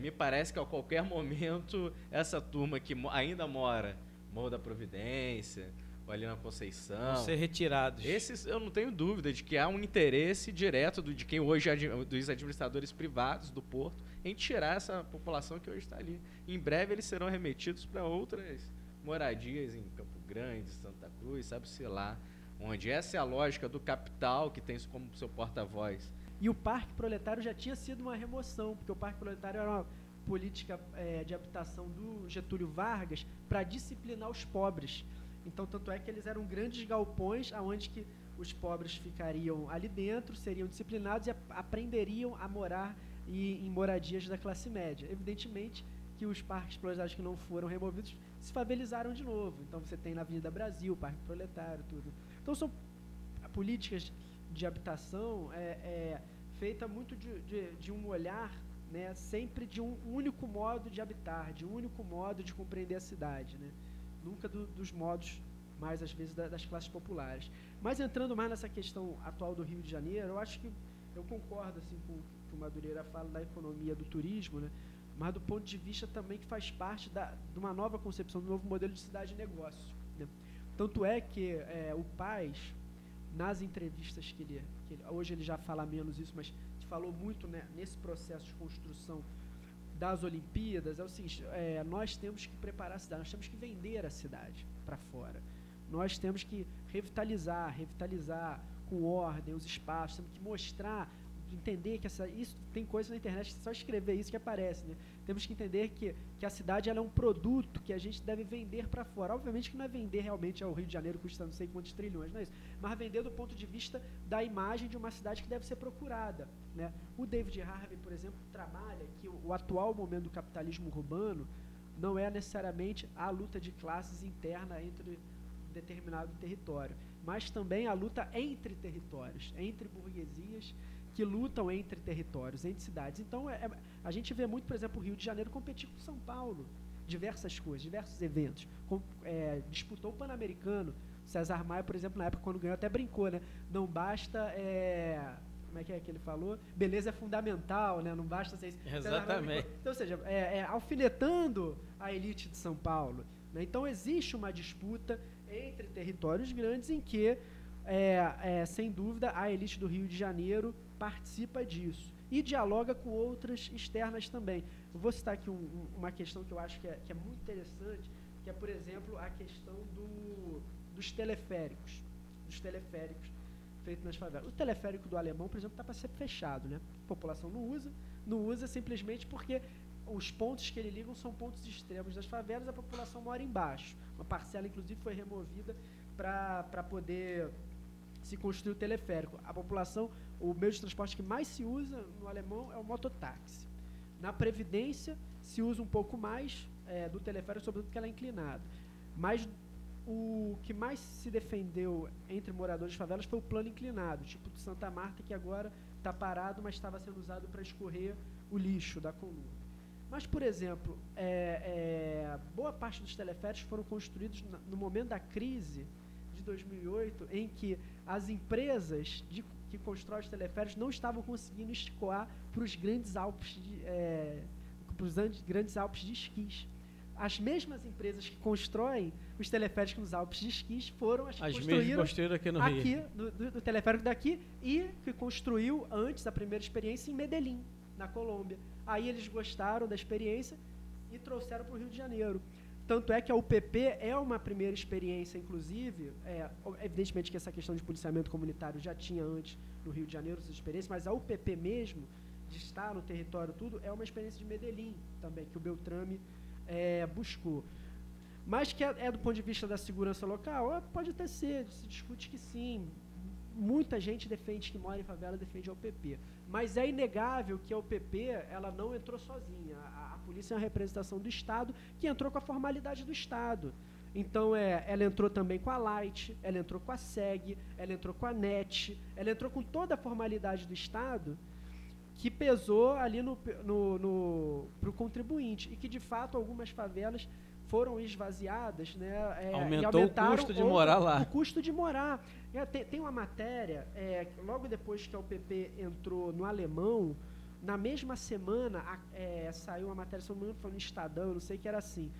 Me parece que a qualquer momento essa turma que ainda mora Morro da Providência, ou ali na Conceição, vão ser retirados. Esses, eu não tenho dúvida de que há um interesse direto de quem hoje dos administradores privados do Porto em tirar essa população que hoje está ali. Em breve eles serão remetidos para outras moradias em Campo Grande, Santa Cruz, sabe-se lá, onde essa é a lógica do capital que tem isso como seu porta-voz. E o Parque Proletário já tinha sido uma remoção, porque o Parque Proletário era uma política de habitação do Getúlio Vargas para disciplinar os pobres. Então, tanto é que eles eram grandes galpões onde que os pobres ficariam ali dentro, seriam disciplinados e aprenderiam a morar em moradias da classe média. Evidentemente que os parques proletários que não foram removidos se favelizaram de novo. Então, você tem na Avenida Brasil, Parque Proletário, tudo. Então, são políticas de habitação feita muito de um olhar, né, sempre de um único modo de habitar, de um único modo de compreender a cidade, né? Nunca dos modos, mais às vezes, das classes populares. Mas entrando mais nessa questão atual do Rio de Janeiro, eu acho que eu concordo assim, com o que o Madureira fala da economia do turismo, né? Mas do ponto de vista também que faz parte de uma nova concepção, do novo modelo de cidade-negócio. Né? Tanto é que o Paes, nas entrevistas que ele... Hoje ele já fala menos isso, mas falou muito, né, nesse processo de construção das Olimpíadas, é o seguinte, nós temos que preparar a cidade, nós temos que vender a cidade para fora. Nós temos que revitalizar com ordem os espaços, temos que mostrar, entender que isso tem coisa na internet, só escrever isso que aparece, né? Temos que entender que a cidade ela é um produto que a gente deve vender para fora. Obviamente que não é vender realmente ao Rio de Janeiro, custa não sei quantos trilhões, não é isso, mas vender do ponto de vista da imagem de uma cidade que deve ser procurada, né? O David Harvey, por exemplo, trabalha que o atual momento do capitalismo urbano não é necessariamente a luta de classes interna entre determinado território, mas também a luta entre territórios, entre burguesias que lutam entre territórios, entre cidades. Então, a gente vê muito, por exemplo, o Rio de Janeiro competir com São Paulo, diversas coisas, diversos eventos. Disputou o Pan-Americano. César Maia, por exemplo, na época, quando ganhou, até brincou, né? Não basta... como é que ele falou? Beleza é fundamental, né? Não basta ser isso. Exatamente. Então, ou seja, alfinetando a elite de São Paulo. Né? Então, existe uma disputa entre territórios grandes em que, sem dúvida, a elite do Rio de Janeiro participa disso e dialoga com outras externas também. Eu vou citar aqui uma questão que eu acho que é muito interessante, que é, por exemplo, a questão dos teleféricos feitos nas favelas. O teleférico do Alemão, por exemplo, está para ser fechado, né? A população não usa simplesmente porque os pontos que ele liga são pontos extremos das favelas, a população mora embaixo. Uma parcela, inclusive, foi removida para poder se construir o teleférico. A população, o meio de transporte que mais se usa no Alemão é o mototáxi. Na Previdência, se usa um pouco mais do teleférico, sobretudo porque ela é inclinada. Mas o que mais se defendeu entre moradores de favelas foi o plano inclinado, tipo de Santa Marta, que agora está parado, mas estava sendo usado para escorrer o lixo da coluna. Mas, por exemplo, boa parte dos teleféricos foram construídos no momento da crise de 2008, em que as empresas que constroem os teleféricos não estavam conseguindo escoar para os grandes Alpes de esquis. As mesmas empresas que constroem os teleféricos nos Alpes de esquis foram as que construíram aqui no Rio. Do teleférico daqui, e que construiu antes a primeira experiência em Medellín, na Colômbia. Aí eles gostaram da experiência e trouxeram para o Rio de Janeiro. Tanto é que a UPP é uma primeira experiência, inclusive, evidentemente que essa questão de policiamento comunitário já tinha antes no Rio de Janeiro essas experiências, mas a UPP mesmo, de estar no território tudo, é uma experiência de Medellín também, que o Beltrame buscou. Mas que do ponto de vista da segurança local, pode até ser, se discute que sim. Muita gente defende que mora em favela, defende a UPP. Mas é inegável que a UPP ela não entrou sozinha. A polícia é uma representação do Estado que entrou com a formalidade do Estado. Então, ela entrou também com a Light, ela entrou com a SEG, ela entrou com a NET, ela entrou com toda a formalidade do Estado que pesou ali para o contribuinte. E que, de fato, algumas favelas foram esvaziadas, né? Aumentou o custo de morar lá. O custo de morar. Tem uma matéria, logo depois que a UPP entrou no Alemão, na mesma semana saiu uma matéria, se não me engano, foi no Estadão, não sei, que era assim,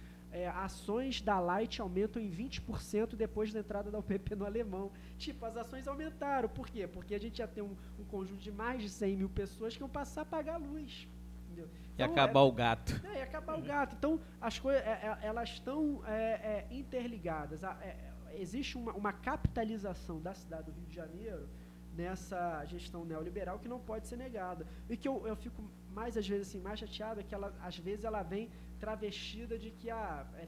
ações da Light aumentam em 20% depois da entrada da UPP no Alemão. Tipo, as ações aumentaram. Por quê? Porque a gente já tem um conjunto de mais de 100 mil pessoas que vão passar a pagar a luz. Entendeu? E acabar o gato. E acabar o gato. Então, as coisas elas estão interligadas. Existe uma capitalização da cidade do Rio de Janeiro nessa gestão neoliberal que não pode ser negada. E que eu fico às vezes assim, mais chateado é que às vezes ela vem travestida de que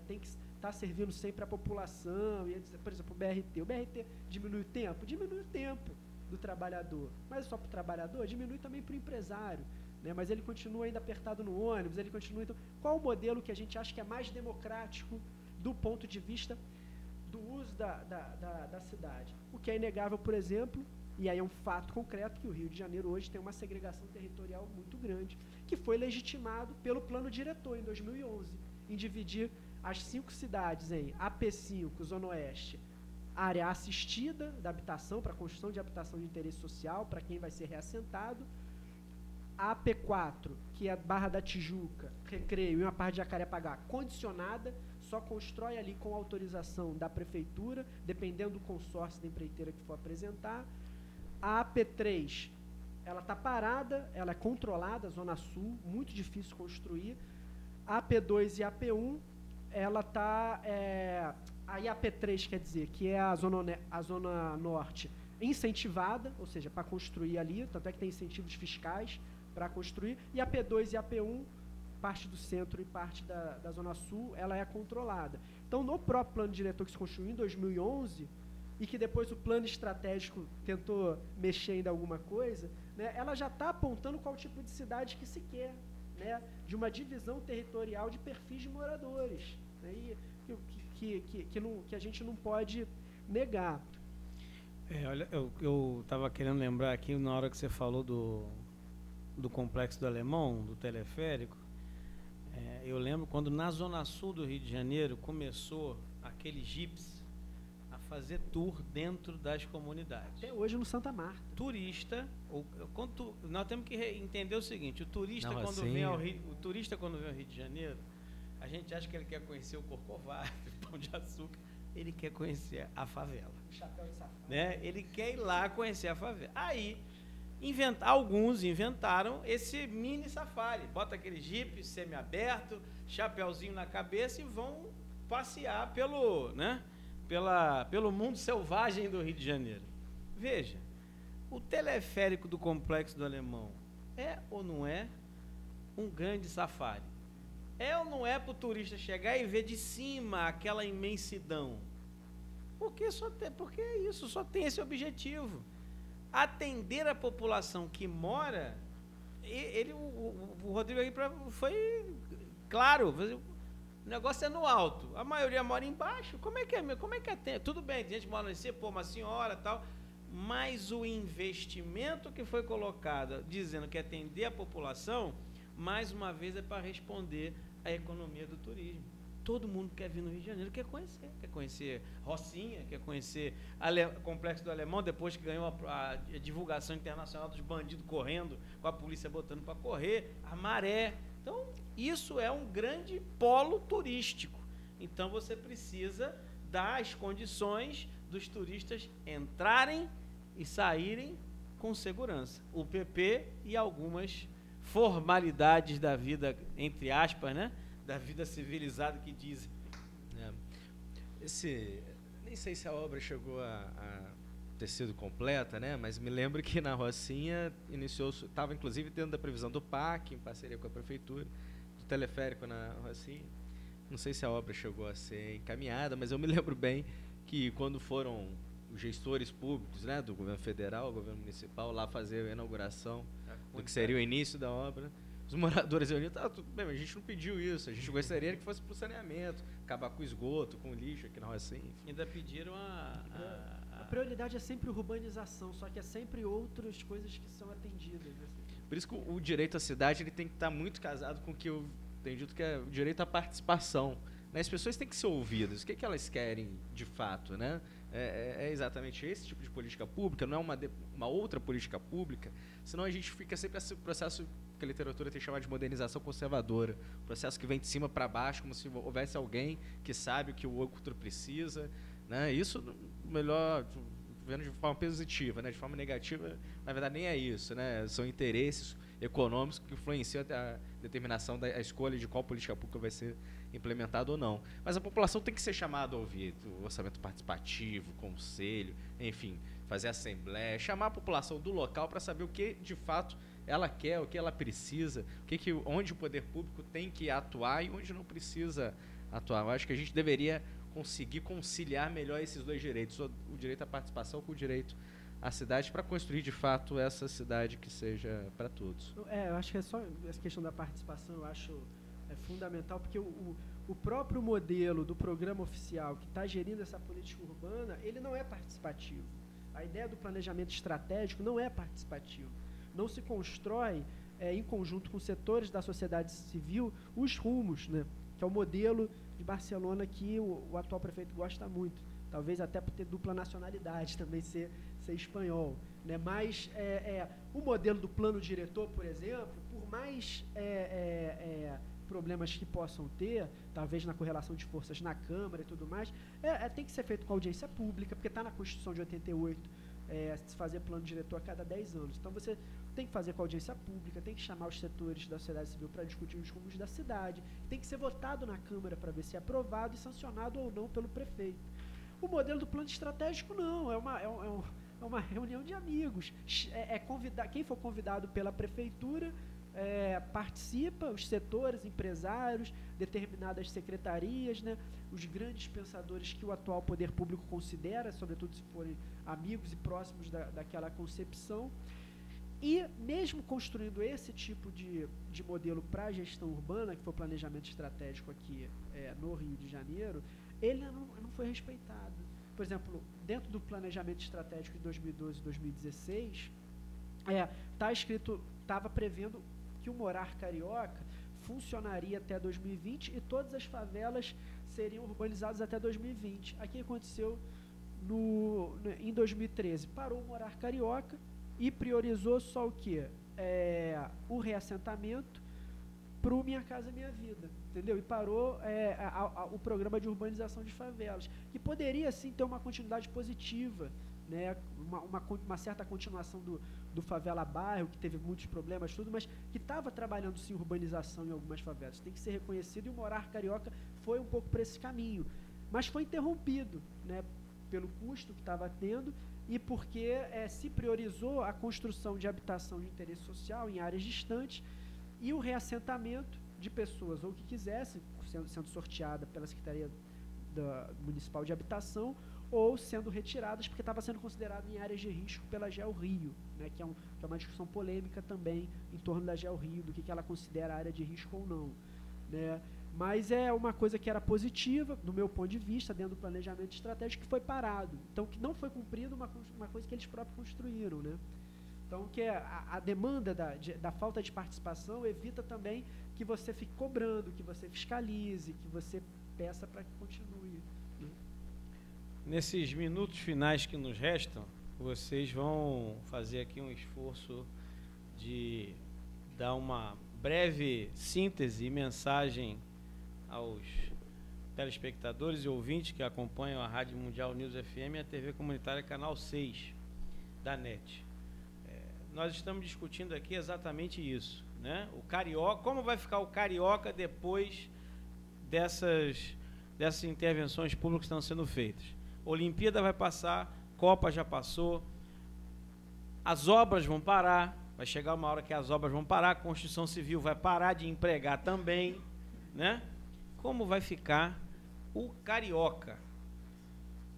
tem que estar servindo sempre a população. E, por exemplo, o BRT. O BRT diminui o tempo? Diminui o tempo do trabalhador. Mas só para o trabalhador? Diminui também para o empresário. Né? Mas ele continua ainda apertado no ônibus, ele continua... Então, qual o modelo que a gente acha que é mais democrático do ponto de vista do uso da cidade? O que é inegável, por exemplo, e aí é um fato concreto, que o Rio de Janeiro hoje tem uma segregação territorial muito grande, que foi legitimado pelo plano diretor em 2011, em dividir as 5 cidades em AP5, Zona Oeste, área assistida da habitação, para construção de habitação de interesse social, para quem vai ser reassentado. A AP4, que é a Barra da Tijuca, Recreio e uma parte de Jacarepaguá, condicionada, só constrói ali com autorização da prefeitura, dependendo do consórcio da empreiteira que for apresentar. A AP3, ela está parada, ela é controlada, Zona Sul, muito difícil construir. A AP2 e a AP1, ela está... Aí a AP3 quer dizer que é a zona norte incentivada, ou seja, para construir ali, tanto é que tem incentivos fiscais para construir, e a P2 e a P1, parte do centro e parte da Zona Sul, ela é controlada. Então, no próprio plano diretor que se construiu em 2011, e que depois o plano estratégico tentou mexer ainda alguma coisa, né, ela já está apontando qual tipo de cidade que se quer, né, de uma divisão territorial de perfis de moradores, né, e que a gente não pode negar. Olha, eu estava querendo lembrar aqui, na hora que você falou do Complexo do Alemão, do teleférico, eu lembro quando na Zona Sul do Rio de Janeiro começou aqueles jipes a fazer tour dentro das comunidades. Até hoje no Santa Marta. Turista, nós temos que entender o seguinte, o turista quando vem ao Rio de Janeiro, a gente acha que ele quer conhecer o Corcovado, o Pão de Açúcar, ele quer conhecer a favela. O chapéu de safado. Né? Ele quer ir lá conhecer a favela. Aí, alguns inventaram esse mini safari. Bota aquele jipe semi-aberto, chapéuzinho na cabeça e vão passear pelo mundo selvagem do Rio de Janeiro. Veja, o teleférico do Complexo do Alemão é ou não é um grande safari? É ou não é para o turista chegar e ver de cima aquela imensidão? Porque isso só tem esse objetivo. Atender a população que mora, o Rodrigo aí foi claro, o negócio é no alto, a maioria mora embaixo, como é que atende? Tudo bem, tem gente que mora em cima, uma senhora e tal, mas o investimento que foi colocado, dizendo que atender a população, mais uma vez é para responder à economia do turismo. Todo mundo quer vir no Rio de Janeiro, quer conhecer Rocinha, quer conhecer o Complexo do Alemão, depois que ganhou a divulgação internacional dos bandidos correndo, com a polícia botando para correr, a Maré. Então, isso é um grande polo turístico. Então, você precisa dar as condições dos turistas entrarem e saírem com segurança. O PP e algumas formalidades da vida, entre aspas, né? Da vida civilizada que dizem. Nem sei se a obra chegou a ter sido completa, né? Mas me lembro que na Rocinha estava inclusive dentro da previsão do PAC, em parceria com a prefeitura, do teleférico na Rocinha. Não sei se a obra chegou a ser encaminhada, mas eu me lembro bem que quando foram os gestores públicos, né, do governo federal, governo municipal, lá fazer a inauguração do que seria o início da obra, os moradores reunidos, tudo bem, mas a gente não pediu isso, a gente gostaria que fosse para o saneamento, acabar com o esgoto, com o lixo aqui na Rocinha. Ainda pediram A prioridade é sempre urbanização, só que é sempre outras coisas que são atendidas. Por isso que o direito à cidade ele tem que estar muito casado com o que eu tenho dito que é o direito à participação. Né? As pessoas têm que ser ouvidas, o que elas querem de fato, né? É exatamente esse tipo de política pública, não é uma outra política pública, senão a gente fica sempre esse processo que a literatura tem chamado de modernização conservadora, processo que vem de cima para baixo, como se houvesse alguém que sabe o que o outro precisa, né? Isso, melhor, vendo de forma positiva, né? De forma negativa, na verdade nem é isso, né? São interesses econômicos que influenciam a determinação da escolha de qual política pública vai ser implementada ou não. Mas a população tem que ser chamada a ouvir o orçamento participativo, conselho, enfim, fazer assembleia, chamar a população do local para saber o que de fato ela quer, o que ela precisa, onde o poder público tem que atuar e onde não precisa atuar. Eu acho que a gente deveria conseguir conciliar melhor esses dois direitos, o direito à participação com o direito à cidade, para construir de fato essa cidade que seja para todos. Eu acho que é só essa questão da participação, eu acho fundamental, porque o próprio modelo do programa oficial que está gerindo essa política urbana, ele não é participativo. A ideia do planejamento estratégico não é participativo. Não se constrói em conjunto com setores da sociedade civil os rumos, né? Que é o modelo de Barcelona que o atual prefeito gosta muito, talvez até por ter dupla nacionalidade, também ser espanhol, né? Mas o modelo do plano diretor, por exemplo, por mais problemas que possam ter, talvez na correlação de forças na Câmara e tudo mais, tem que ser feito com audiência pública, porque está na Constituição de 88, se fazer plano diretor a cada 10 anos. Então, você tem que fazer com audiência pública, tem que chamar os setores da sociedade civil para discutir os rumos da cidade, tem que ser votado na Câmara para ver se é aprovado e sancionado ou não pelo prefeito. O modelo do plano estratégico não, é uma reunião de amigos. Quem for convidado pela prefeitura participa, os setores, empresários, determinadas secretarias, né, os grandes pensadores que o atual poder público considera, sobretudo se forem amigos e próximos daquela concepção. E mesmo construindo esse tipo de modelo para a gestão urbana, que foi o planejamento estratégico aqui no Rio de Janeiro, ele não foi respeitado. Por exemplo, dentro do planejamento estratégico de 2012 e 2016, estava prevendo que o Morar Carioca funcionaria até 2020 e todas as favelas seriam urbanizadas até 2020. Aqui aconteceu em 2013. Parou o Morar Carioca e priorizou só o quê? O reassentamento para o Minha Casa Minha Vida, entendeu? E parou o programa de urbanização de favelas, que poderia, sim, ter uma continuidade positiva, né? Uma certa continuação do Favela Bairro, que teve muitos problemas, tudo, mas que estava trabalhando, sim, urbanização em algumas favelas. Tem que ser reconhecido, e o Morar Carioca foi um pouco para esse caminho. Mas foi interrompido, né, pelo custo que estava tendo e porque se priorizou a construção de habitação de interesse social em áreas distantes e o reassentamento de pessoas ou que quisessem, sendo sorteada pela Secretaria Municipal de Habitação, ou sendo retiradas porque estava sendo considerado em áreas de risco pela GeoRio, né, que é uma discussão polêmica também em torno da GeoRio, do que ela considera área de risco ou não, né. Mas é uma coisa que era positiva, do meu ponto de vista, dentro do planejamento estratégico, que foi parado. Então, que não foi cumprido uma coisa que eles próprios construíram, né. Então, que a demanda da falta de participação evita também que você fique cobrando, que você fiscalize, que você peça para que continue. Né? Nesses minutos finais que nos restam, vocês vão fazer aqui um esforço de dar uma breve síntese e mensagem aos telespectadores e ouvintes que acompanham a Rádio Mundial News FM e a TV Comunitária Canal 6 da NET. Nós estamos discutindo aqui exatamente isso, né? O Carioca, como vai ficar o Carioca depois dessas intervenções públicas que estão sendo feitas? Olimpíada vai passar, Copa já passou, as obras vão parar, vai chegar uma hora que as obras vão parar, a construção civil vai parar de empregar também, né? Como vai ficar o Carioca?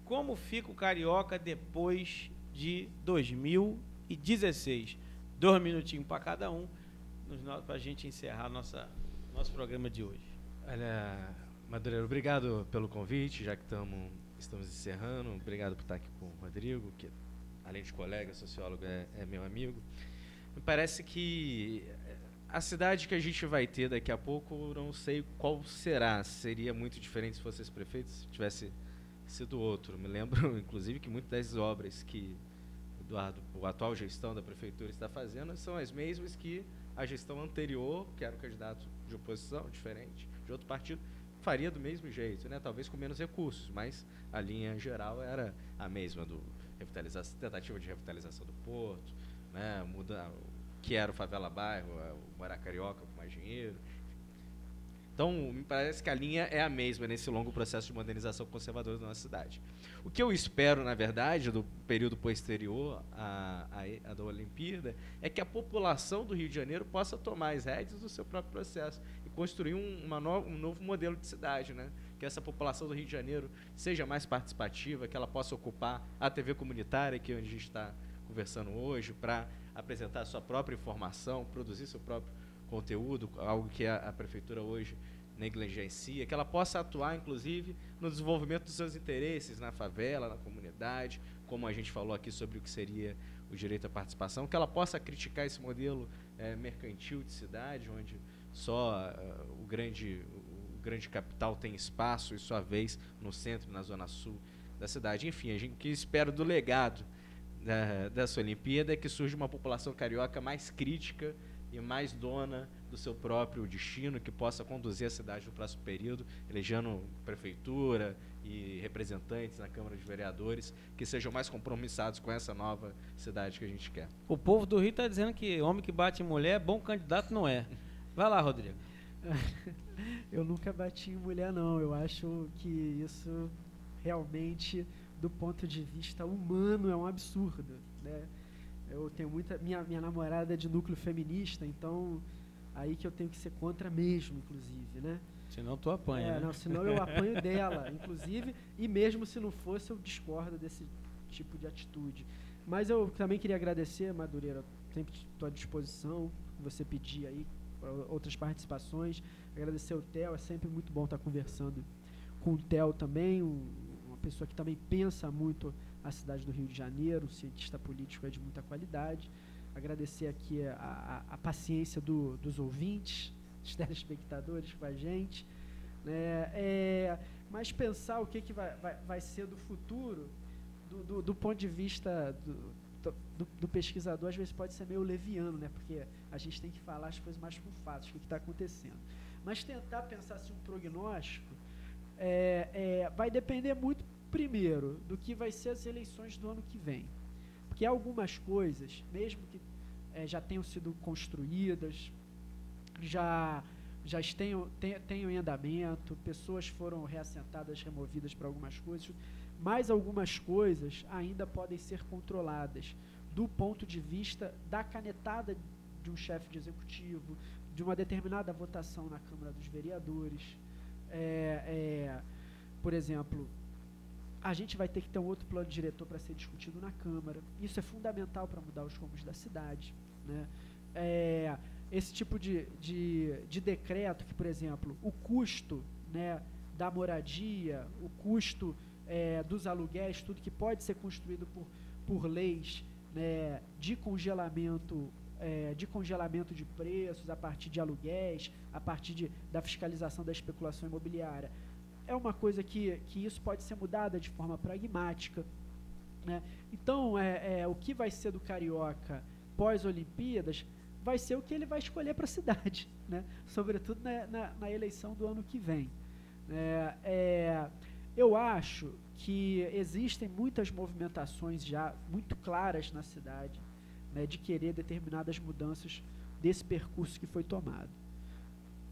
Como fica o Carioca depois de 2016? 2 minutinhos para cada um, para a gente encerrar nosso programa de hoje. Olha, Madureira, obrigado pelo convite, já que estamos encerrando. Obrigado por estar aqui com o Rodrigo, que além de colega, sociólogo, é meu amigo. Me parece que a cidade que a gente vai ter daqui a pouco, não sei qual será. Seria muito diferente se fosse esse prefeito, se tivesse sido outro. Me lembro, inclusive, que muitas das obras que a atual gestão da prefeitura está fazendo são as mesmas que a gestão anterior, que era o candidato de oposição, diferente, de outro partido, faria do mesmo jeito, né? Talvez com menos recursos, mas a linha geral era a mesma, tentativa de revitalização do Porto, né? Que era o Favela Bairro, o Morar Carioca com mais dinheiro. Então, me parece que a linha é a mesma nesse longo processo de modernização conservadora da nossa cidade. O que eu espero, na verdade, do período posterior à da Olimpíada, é que a população do Rio de Janeiro possa tomar as rédeas do seu próprio processo e construir um novo modelo de cidade, né? Que essa população do Rio de Janeiro seja mais participativa, que ela possa ocupar a TV comunitária, que é onde a gente está conversando hoje, para apresentar a sua própria informação, produzir seu próprio conteúdo, algo que a prefeitura hoje negligencia, que ela possa atuar, inclusive, no desenvolvimento dos seus interesses na favela, na comunidade, como a gente falou aqui sobre o que seria o direito à participação, que ela possa criticar esse modelo mercantil de cidade, onde só o grande capital tem espaço e sua vez no centro e na zona sul da cidade. Enfim, a gente que espera do legado dessa Olimpíada é que surja uma população carioca mais crítica e mais dona do seu próprio destino, que possa conduzir a cidade no próximo período, elegendo prefeitura e representantes na Câmara de Vereadores, que sejam mais compromissados com essa nova cidade que a gente quer. O povo do Rio está dizendo que homem que bate em mulher, bom candidato não é. Vai lá, Rodrigo. Eu nunca bati em mulher, não. Eu acho que isso realmente, do ponto de vista humano, é um absurdo, né? Eu tenho muita... Minha namorada é de núcleo feminista, então aí que eu tenho que ser contra mesmo, inclusive, né? Senão tu apanha, né? Não, senão eu apanho dela, inclusive, e mesmo se não fosse, eu discordo desse tipo de atitude. Mas eu também queria agradecer, Madureira, sempre estou à disposição, você pedir aí para outras participações, agradecer o Theo, é sempre muito bom estar conversando com o Theo também, uma pessoa que também pensa muito a cidade do Rio de Janeiro, um cientista político de muita qualidade. Agradecer aqui a paciência dos ouvintes, dos telespectadores com a gente, né? Mas pensar o que vai ser do futuro, do ponto de vista do pesquisador, às vezes pode ser meio leviano, né? Porque a gente tem que falar as coisas mais com fatos, o que está acontecendo. Mas tentar pensar assim, um prognóstico vai depender muito, primeiro, do que vai ser as eleições do ano que vem. Porque algumas coisas, mesmo que já tenham sido construídas, já tenham em andamento, pessoas foram reassentadas, removidas para algumas coisas, mas algumas coisas ainda podem ser controladas do ponto de vista da canetada de um chefe de executivo, de uma determinada votação na Câmara dos Vereadores. Por exemplo, a gente vai ter que ter um outro plano diretor para ser discutido na Câmara. Isso é fundamental para mudar os rumos da cidade, né? Esse tipo de decreto que, por exemplo, o custo, né, da moradia, o custo dos aluguéis, tudo que pode ser construído por leis, né, de congelamento de preços a partir de aluguéis, a partir da fiscalização da especulação imobiliária. É uma coisa que isso pode ser mudada de forma pragmática, né? Então, o que vai ser do carioca pós-Olimpíadas vai ser o que ele vai escolher para a cidade, né? Sobretudo na eleição do ano que vem. Eu acho que existem muitas movimentações já muito claras na cidade, né, de querer determinadas mudanças desse percurso que foi tomado.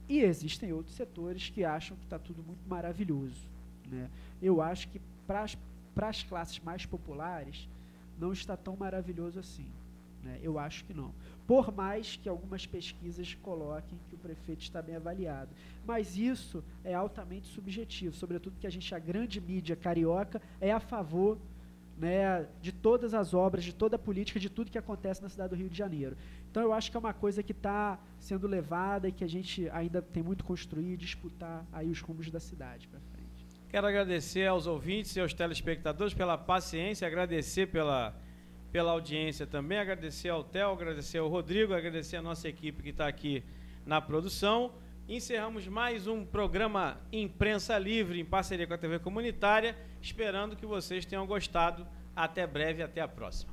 E existem outros setores que acham que está tudo muito maravilhoso, né? Eu acho que para as classes mais populares não está tão maravilhoso assim, né? Eu acho que não. Por mais que algumas pesquisas coloquem que o prefeito está bem avaliado. Mas isso é altamente subjetivo, sobretudo que a grande mídia carioca é a favor, né, de todas as obras, de toda a política, de tudo que acontece na cidade do Rio de Janeiro. Então eu acho que é uma coisa que está sendo levada e que a gente ainda tem muito a construir e disputar aí os rumos da cidade para frente. Quero agradecer aos ouvintes e aos telespectadores pela paciência, agradecer pela audiência também, agradecer ao Theo, agradecer ao Rodrigo, agradecer a nossa equipe que está aqui na produção. Encerramos mais um programa Imprensa Livre, em parceria com a TV Comunitária, esperando que vocês tenham gostado. Até breve, até a próxima.